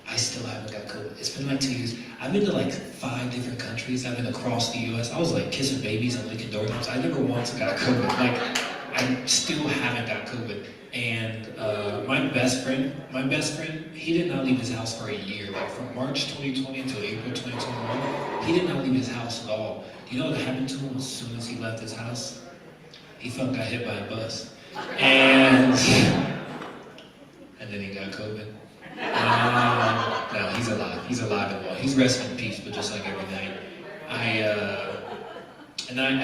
I still haven't got COVID. It's been like 2 years. I've been to like 5 different countries. I've been across the US. I was like kissing babies and licking doorknobs. I never once got COVID. Like, I still haven't got COVID. And my best friend, he did not leave his house for a year. Like from March 2020 until April 2021, he did not leave his house at all. Do you know what happened to him as soon as he left his house? He fucking got hit by a bus. And then he got COVID. No, he's alive. He's alive and well. He's resting in peace, but just like every night. I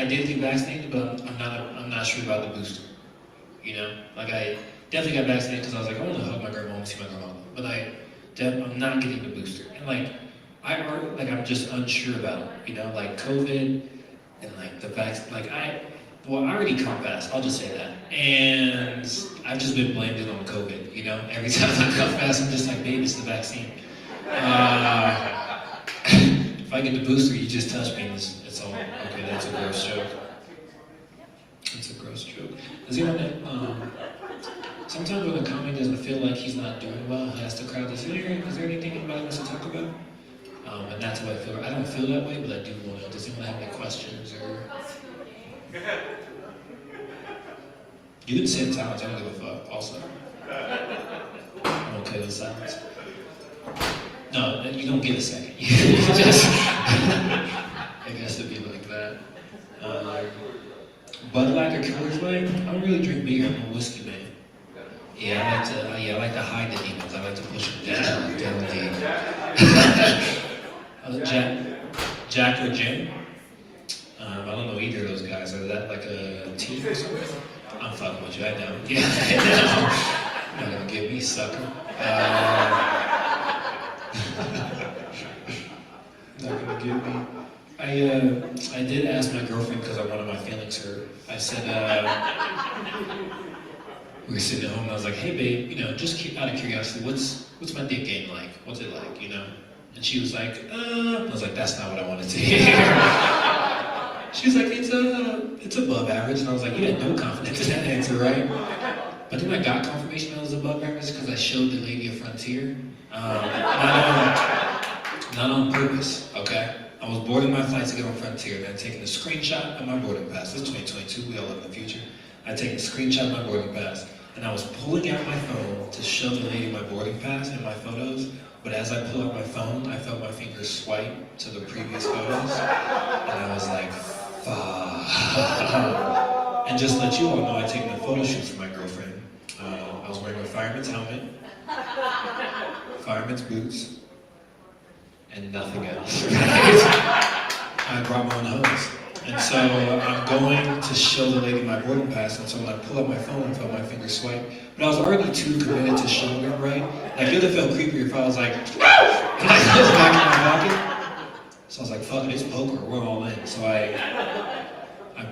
did get vaccinated, but I'm not sure about the booster. You know, like I definitely got vaccinated because I was like, I want to hug my grandma and see my grandma, but I'm not getting the booster, and like I'm just unsure about it. You know, like COVID and like the vaccine. Like I already come fast. I'll just say that, and I've just been blamed it on COVID. You know, every time I come fast, I'm just like, babe, it's the vaccine. If I get the booster, you just touch me, and it's all okay. That's a gross joke. It's a gross joke. Does anyone sometimes when a comic doesn't feel like he's not doing well, he has to crowd. Is there anything anybody wants to talk about? And that's what I feel. I don't feel that way, but I do want to. Does anyone have any questions or? You can say silence. I don't give a fuck. Also, I'm okay with silence. No, you don't get a second. You just. I guess it'd be like that. Bud Light or Coors Light? I don't really drink beer. I'm a whiskey man. Yeah, I like to hide the demons. I like to push them down the Jack or gin? Bears? Is that like a team or something? I'm fucking with you, I know. Yeah, I know. You're not gonna get me, sucker. Not gonna get me. I did ask my girlfriend because I wanted my feelings hurt. I said, we were sitting at home and I was like, hey babe, you know, just out of curiosity, what's my dick game like? What's it like, you know? And she was like, I was like, that's not what I wanted to hear. She was like, it's above average. And I was like, you had no confidence in that answer, right? But then I got confirmation that it was above average because I showed the lady a Frontier. Not on purpose, okay? I was boarding my flight to get on Frontier and I'd taken a screenshot of my boarding pass. It's 2022, we all live in the future. I'd taken a screenshot of my boarding pass and I was pulling out my phone to show the lady my boarding pass and my photos. But as I pulled out my phone, I felt my fingers swipe to the previous photos. And I was like, fuck. And just to let you all know, I'd taken a photo shoot for my girlfriend. I was wearing a fireman's helmet, fireman's boots, and nothing else. I brought my own hose. And so I'm going to show the lady my boarding pass, and so when I pull up my phone, I felt my fingers swipe. But I was already too committed to showing it, right? Like, it would have felt creepier if I was like, and I was back in my pocket. So I was like, fuck it, it's poker, we're all in. So I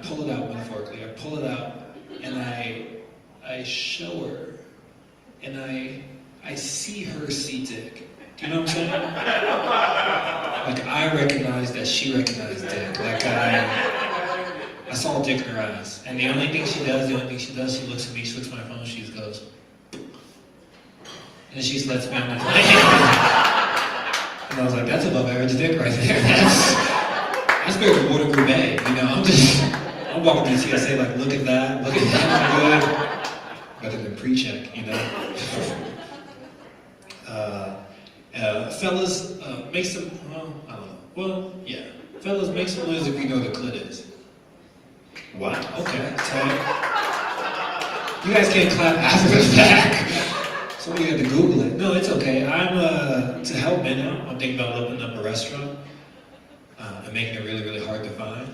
pull it out metaphorically, I pull it out, and I show her, and I see her C-dick. Do you know what I'm saying? Like, I recognized that she recognized dick. Like, I saw dick in her eyes. And the only thing she does, she looks at me, she looks at my phone, she just goes, and she just lets me on my plane. And I was like, that's above average dick right there. That's better than Water Group A, you know? I'm walking through TSA like, look at that, I'm good. Better than pre-check, you know? Fellas, make some, well, I don't know. Well, yeah. Fellas, make some noise if you know what a clit is. Wow, okay. So, you guys can't clap after the fact. Somebody had to Google it. No, it's okay. To help men out, I'm thinking about opening up a restaurant and making it really, really hard to find.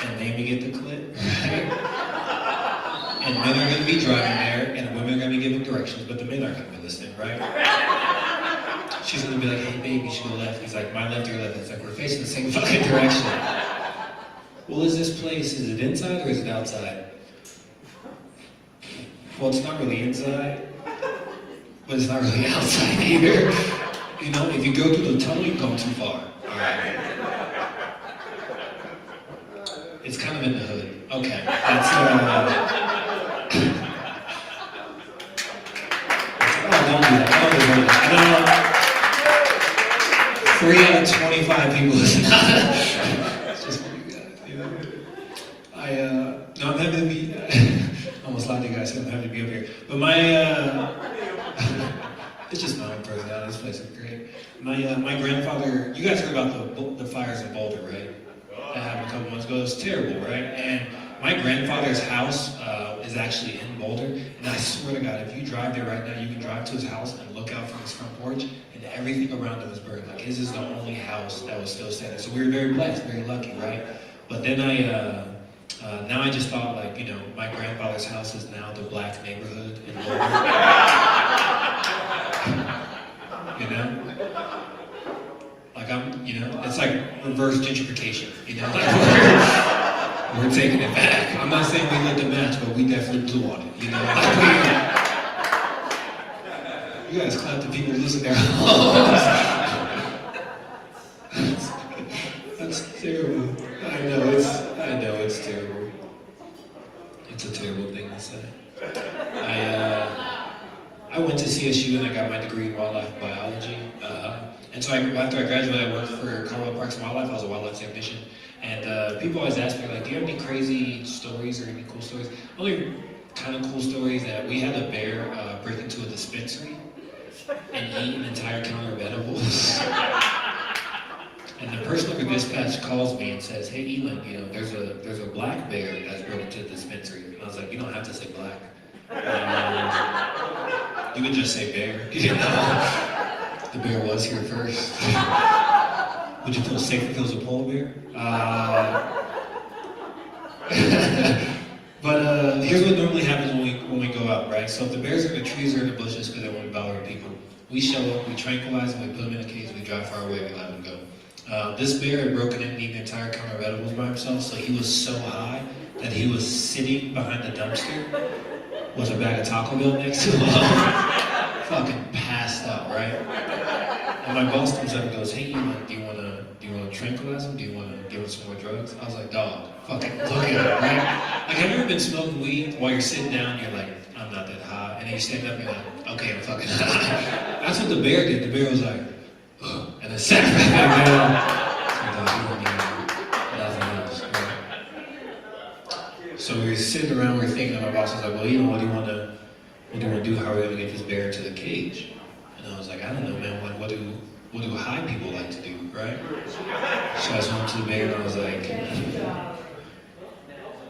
And naming it the clit, right? And men are going to be driving there, and women are going to be giving directions, but the men aren't going to be listening, right? She's going to be like, hey babe, you should go left. He's like, my left or left? It's like, we're facing the same fucking direction. Well, is this place, is it inside or is it outside? Well, it's not really inside, but it's not really outside either. You know, if you go through the tunnel, you've gone too far. All right. It's kind of in the hood. Okay. That's, don't do that. Don't do that. 3 out of 25 people listen. It's just what you got, you know. No, I'm happy to be. I almost lied to you guys. I'm happy to be up here. But it's just my own personality. This place is great. My grandfather. You guys heard about the fires in Boulder, right? That happened a couple months ago. It was terrible, right? And my grandfather's house is actually in Boulder, and I swear to God, if you drive there right now, you can drive to his house and look out from his front porch, and everything around him is burned. Like, his is the only house that was still standing. So we were very blessed, very lucky, right? But then now I just thought, like, you know, my grandfather's house is now the black neighborhood in Boulder. You know? Like, you know, it's like reverse gentrification, you know? Like, we're taking it back. I'm not saying we lit the match, but we definitely blew on it, you know? Like, you guys clap the people who listen their homes. That's terrible. I know it's terrible. It's a terrible thing to say. I went to CSU and I got my degree in wildlife biology. And so after I graduated, I worked for Colorado Parks and Wildlife. I was a wildlife technician. And people always ask me, like, do you have any crazy stories or any cool stories? Only kind of cool stories that we had a bear break into a dispensary and eat an entire counter of edibles. And the person at the dispatch calls me and says, hey, Elon, you know, there's a black bear that's broke into the dispensary. And I was like, you don't have to say black. You would just say bear, you know? The bear was here first. Would you feel safe if it was a polar bear? But here's what normally happens when we go out, right? So if the bears are in the trees or in the bushes because they want to bother people, we show up, we tranquilize them, we put them in a cage, we drive far away, we let them go. This bear had broken in and eaten the entire counter of edibles by himself, so he was so high that he was sitting behind the dumpster with a bag of Taco Bell next to him, fucking passed out, right? And my boss comes up and goes, "Hey, do you want to tranquilize him? Do you want to give him some more drugs?" I was like, "Dog, fucking look at him, right?" Like, have you ever been smoking weed while you're sitting down? You're like, "I'm not that high," and then you stand up and you're like, "Okay, I'm fucking high." That's what the bear did. The bear was like, "Ugh," and then sat right back down. Nothing else. Right? So we were sitting around, we were thinking, and my boss was like, "Well, what do you want to do? How are we gonna get this bear into the cage?" And I was like, "I don't know, man. Like, what do high people like to do, right?" So I just went to the bear and I was like,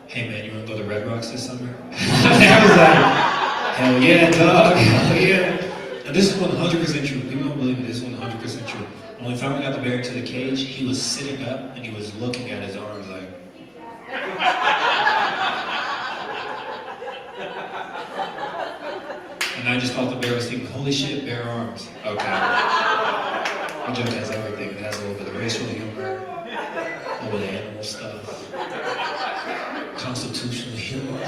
"Hey man, you wanna go to Red Rocks this summer?" And I was like, "Hell yeah, dog, hell yeah." And this is 100% true. People don't believe me, this is 100% true. When we finally got the bear into the cage, he was sitting up and he was looking at his arms like, and I just thought the bear was thinking, "Holy shit, bare arms." Okay. My joke has everything. It has a little bit of racial humor, a little bit of animal stuff, constitutional humor.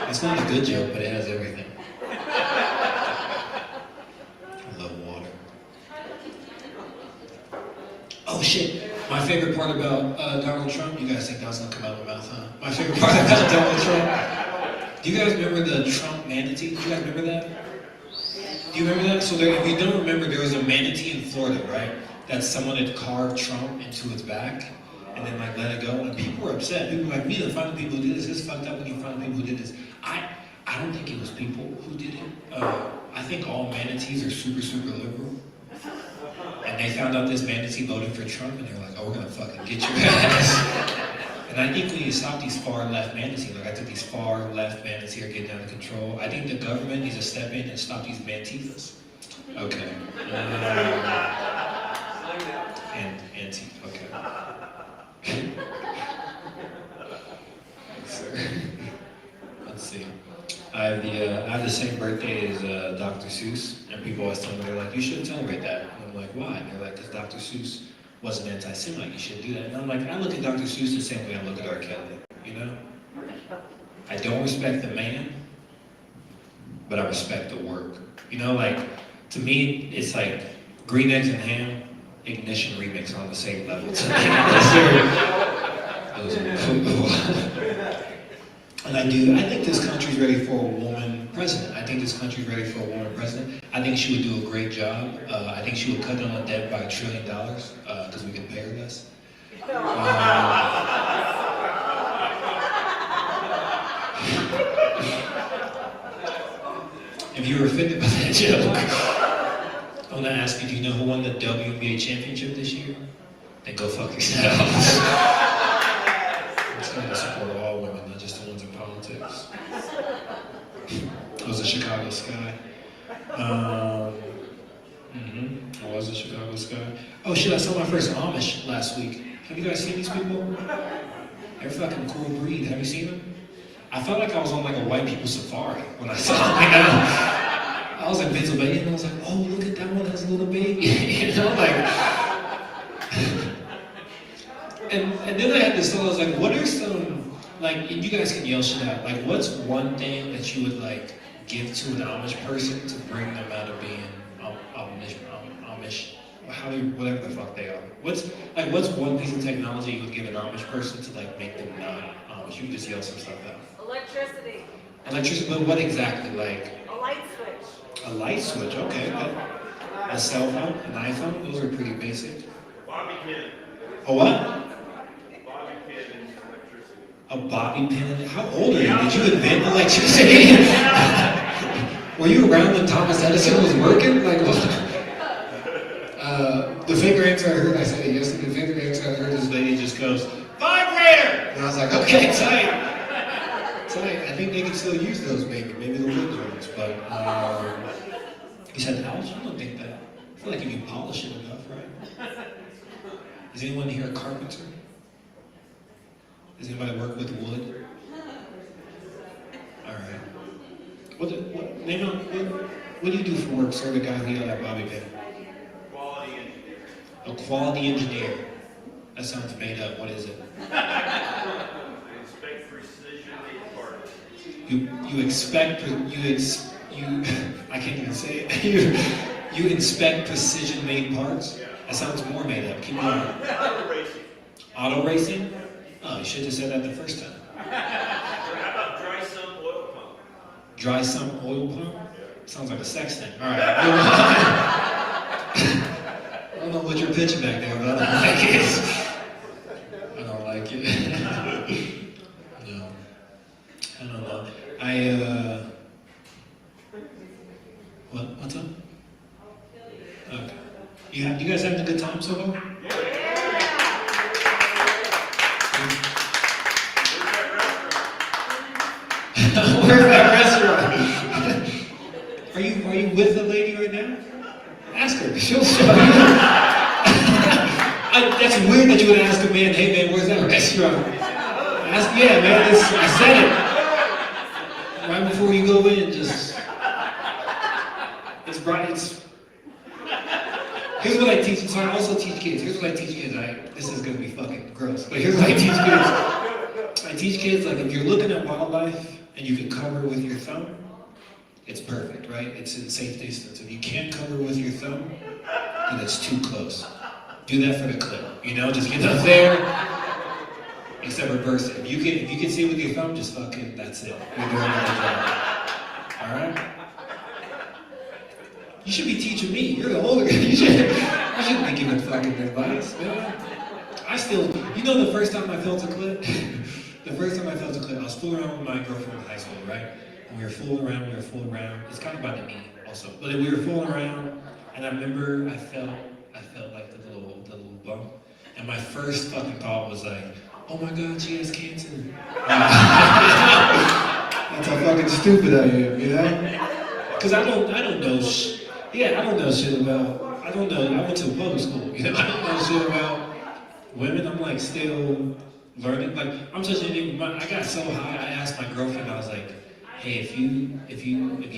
It's not a good joke, but it has everything. I love water. Oh shit. My favorite part about Donald Trump, you guys think that was gonna come out of my mouth, huh? My favorite part about Donald Trump. Do you guys remember the Trump manatee? Do you guys remember that? Do you remember that? So there, if you don't remember, there was a manatee in Florida, right? That someone had carved Trump into its back and then like let it go. And people were upset. People were like, "We didn't find the people who did this. It's fucked up when you find the people who did this." I don't think it was people who did it. I think all manatees are super, super liberal. And they found out this manatee voted for Trump and they're like, "Oh, we're gonna fucking get your ass." And I think we need to stop these far left manatees. Like, I think these far left manatees are getting out of control. I think the government needs to step in and stop these mantifas. Okay. And Antifa, okay. Let's see. I have the same birthday as Dr. Seuss, and people always tell me, they're like, "You shouldn't celebrate that." And I'm like, "Why?" And they're like, "Because Dr. Seuss was an anti-Semite, you should do that." And I'm like, I look at Dr. Seuss the same way I look at R. Kelly, you know? I don't respect the man, but I respect the work. You know, like, to me, it's like Green Eggs and Ham, Ignition remix on the same level to me. And I think this country's ready for a woman president. I think this country's ready for a woman president. I think she would do a great job. I think she would cut down on debt by $1 trillion because we could pay her less. If you were offended by that joke, I want to ask you, do you know who won the WNBA championship this year? Then go fuck yourself. I'm trying to support all women, not just the ones in politics. It was the Chicago Sky. It was the Chicago Sky. Oh shit, I saw my first Amish last week. Have you guys seen these people? They're fucking cool breed. Have you seen them? I felt like I was on like a white people safari when I saw them. You know? I was in Pennsylvania and I was like, "Oh, look at that one has a little baby." You know, like. And then I had this thought, I was like, what are some, like, and you guys can yell shit out, like, what's one thing that you would, like, give to an Amish person to bring them out of being Amish, whatever the fuck they are? What's one piece of technology you would give an Amish person to, like, make them not Amish? You can just yell some stuff out. Electricity. Electricity, but what exactly, like? A light switch. A light switch, okay. A cell phone, an iPhone, those are pretty basic. Bobby pin. A what? Bobby pin and electricity. A bobby pin? How old are you? Did you invent electricity? Were you around when Thomas Edison was working? Like, what? The fingerings I heard, I said it yesterday, the fingerings I heard, this lady just goes, "Vibrator!" And I was like, okay, tight. Tight. I think they can still use those, maybe the wood ones, but, you said polish? I don't think that. I feel like if you polish it enough, right? Is anyone here a carpenter? Does anybody work with wood? What do you do for work, sir? The guy who yelled at Bobby pin. Quality engineer. A quality engineer. That sounds made up. What is it? I inspect precision made parts. You expect you I can't even say it. you inspect precision made parts. That sounds more made up. Keep going. Auto racing. Auto racing? Oh, you should have said that the first time. How about dry sump oil pump? Dry sump oil pump? Sounds like a sex thing. All right. I don't know what you're pitching back there, but I don't like it. I don't like it. No. I don't know. What's up? Okay. You guys having a good time so far? Where's that restaurant? Are you with a lady right now? Ask her. She'll show you. That's weird that you would ask a man, hey man, where's that restaurant? Yeah, man, I said it. Right before you go in, just it's bright. Here's what I teach. So I also teach kids. Here's what I teach kids. This is gonna be fucking gross, but here's what I teach kids. I teach kids, like, if you're looking at wildlife and you can cover with your thumb, it's perfect, right? It's in safe distance. If you can't cover with your thumb, then it's too close. Do that for the clip, just get up there, except reverse it. If you can see with your thumb, just fucking, that's it. You're doing a good job. Alright? You should be teaching me. You're the older guy. You shouldn't be giving fucking advice, man. The first time I felt a clip? The first time I felt a clip, I was fooling around with my girlfriend in high school, right? And we were fooling around. It's kind of by the knee also. But we were fooling around, and I remember I felt like the little bump. And my first fucking thought was like, oh my God, she has cancer. That's how fucking stupid I am, Because I don't know shit about, I went to a public school, I don't know shit about women. I'm like still learning, like I'm such an, I got so high, I asked my girlfriend, I was like, hey, if you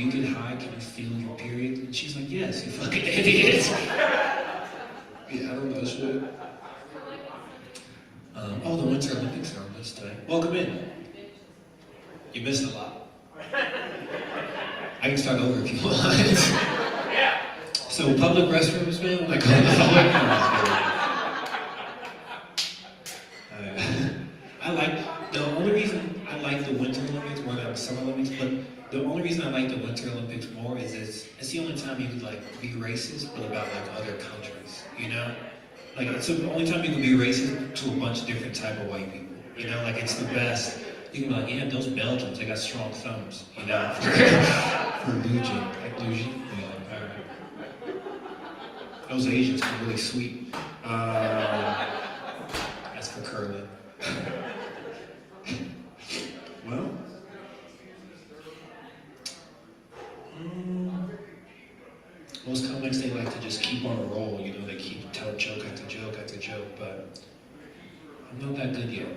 get high, can you feel your period? And she's like, yes, you fucking idiot. Yeah, I don't know shit. The Winter Olympics are on this today. Welcome in. You missed a lot. I can start over if you want. So public restrooms, man, like the only reason I like the Winter Olympics more than the Summer Olympics, but the only reason I like the Winter Olympics more is it's the only time you could like be racist, but about like other countries, Like it's the only time you can be racist to a bunch of different type of white people, Like it's the best. You can be like, yeah, those Belgians, they got strong thumbs, for Luigi. Like Luigi, alright. Those Asians are really sweet. That's for curling. Well, most comics, they like to just keep on a roll, they keep telling joke after joke after joke, but I'm not that good yet.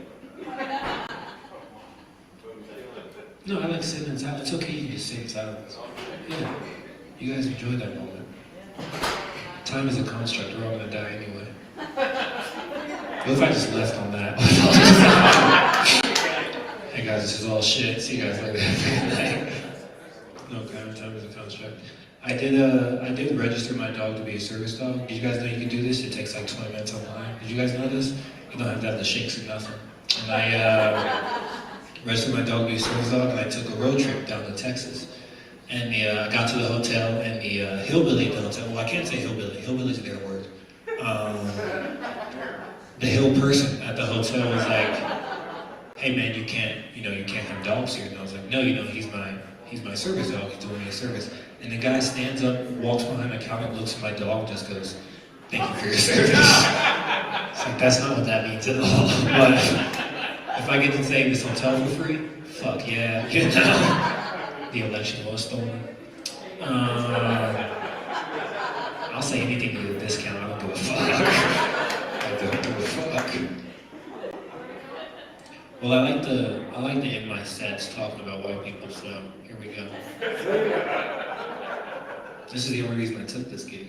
No, I like sitting in silence. It's okay, you can just sit in silence. Yeah, you guys enjoy that moment. Time is a construct, we're all gonna die anyway. What if I just left on that? Hey guys, this is all shit. See you guys later. No, time is a construct. I did register my dog to be a service dog. Did you guys know you can do this? It takes like 20 minutes online. Did you guys know this? You don't have to have the shakes or nothing. And I registered my dog to be a service dog, and I took a road trip down to Texas. And I got to the hotel, and the hillbilly at the hotel, well, I can't say hillbilly. Hillbilly's their word. The hill person at the hotel was like, hey man, you can't have dogs here. And I was like, no, he's my service dog. He's doing me a service. And the guy stands up, walks behind the counter, looks at my dog, and just goes, thank you for your service. It's like, that's not what that means at all. But if I get to stay in this hotel for free, fuck yeah, The election was stolen. I'll say anything to get a discount, I don't give a fuck. I don't give a fuck. Well, I like to end my sets talking about white people, so here we go. This is the only reason I took this gig.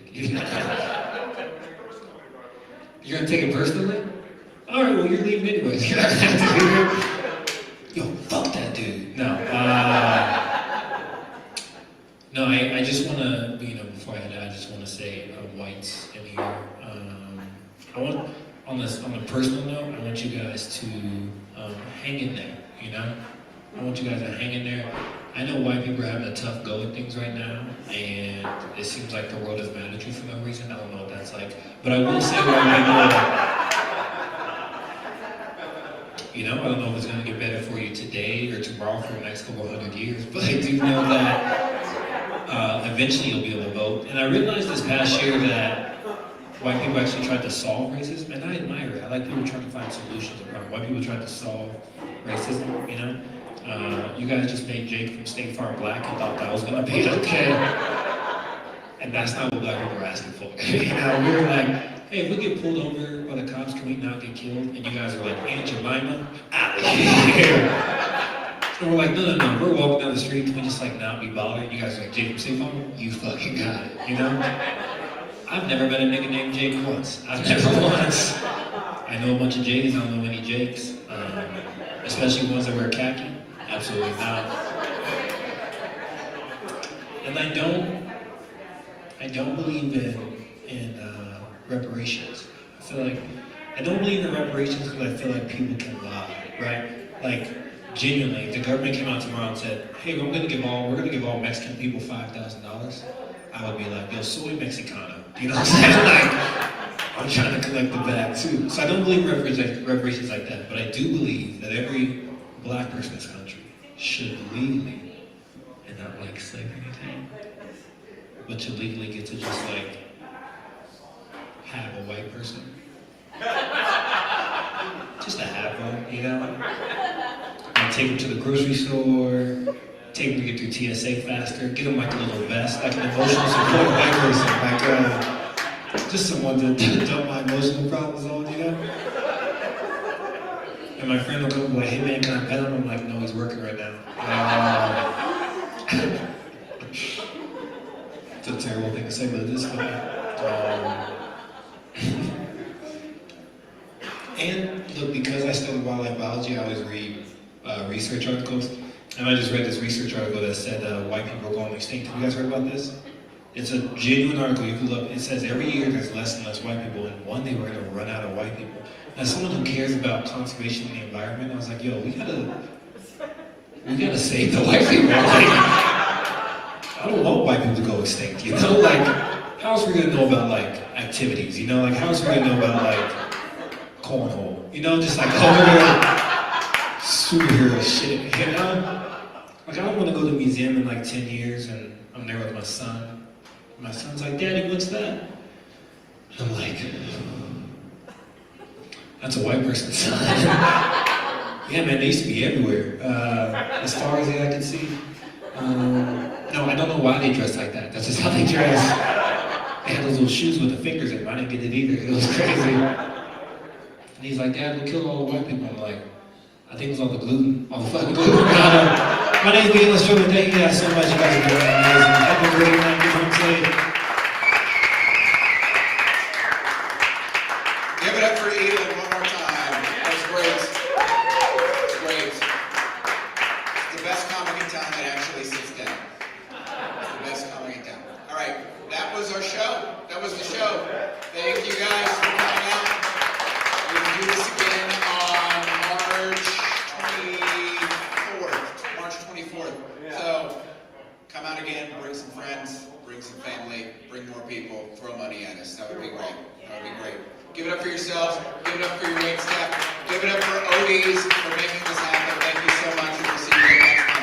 You're gonna take it personally? All right, well, you're leaving anyways. Yo, fuck that dude. No. No, I just want to, before I head out, I just want to say, whites in here. I want, on a personal note, I want you guys to hang in there, I want you guys to hang in there. I know white people are having a tough go at things right now, and it seems like the world is mad at you for no reason. I don't know what that's like. But I will say white people, I don't know if it's going to get better for you today or tomorrow for the next couple hundred years, but I do know that eventually you'll be able to vote. And I realized this past year that white people actually tried to solve racism, and I admire it. I like people trying to find solutions around. White people tried to solve racism, You guys just made Jake from State Farm black and thought that was gonna be okay. And that's not what black people are asking for. We were like, hey, if we get pulled over by the cops, can we not get killed? And you guys are like, Aunt Jemima, out of here. And we're like, no, we're walking down the street, can we just not be bothered? And you guys are like, Jake from State Farm, you fucking got it, I've never met a nigga named Jake once. I've never once. I know a bunch of Jakes, I don't know any Jakes. Especially ones that wear khaki. Absolutely not. And I don't believe in reparations. I don't believe in reparations because I feel like people can lie, right? Genuinely, if the government came out tomorrow and said, hey, we're gonna give all Mexican people $5,000, I would be like, yo, soy Mexicano. You know what I'm saying? I'm trying to collect the bag too. So I don't believe reparations like that, but I do believe that every black person in this country should legally, and not slave anything, but to legally get to just have a white person. Just to have one, And take them to the grocery store, take them to get through TSA faster, get them a little vest, an emotional support white person, just someone to dump my emotional problems on, And my friend will come and be like, hey man, can I pet him? I'm like, no, he's working right now. It's a terrible thing to say, but it is funny. And look, because I study wildlife biology, I always read research articles. And I just read this research article that said white people are going extinct. Have you guys heard about this? It's a genuine article. You can look. It says every year there's less and less white people, and one day we're going to run out of white people. As someone who cares about conservation and the environment, I was like, yo, we gotta save the white people. I don't want white people to go extinct. How else are we going to know about activities? How else are we going to know about cornhole? Just superhero shit. I don't want to go to a museum in 10 years and I'm there with my son. My son's like, Daddy, what's that? I'm like, that's a white person's son. Yeah, man, they used to be everywhere. As far as the eye can see. No, I don't know why they dress like that. That's just how they dress. They had those little shoes with the fingers in them. I didn't get it either. It was crazy. And he's like, Dad, we'll kill all the white people. I'm like, I think it was all the gluten. All the fucking gluten. My name's Ben. Let's thank you guys so much. You guys are doing amazing. Have a great night. You know what I'm saying? Give it up for Ethan one more time. That was great. It's great. It's the best comic in town that actually sits down. It's the best comic in town. All right, that was our show. That was the show. Thank you guys for coming out. We can do this again on March 24th. So come out again, bring some friends, bring some family, bring more people, throw money at us. That would be great. That would be great. Give it up for yourselves. Give it up for your wait staff. Give it up for Odde's for making this happen. Thank you so much, and we'll see you again next time.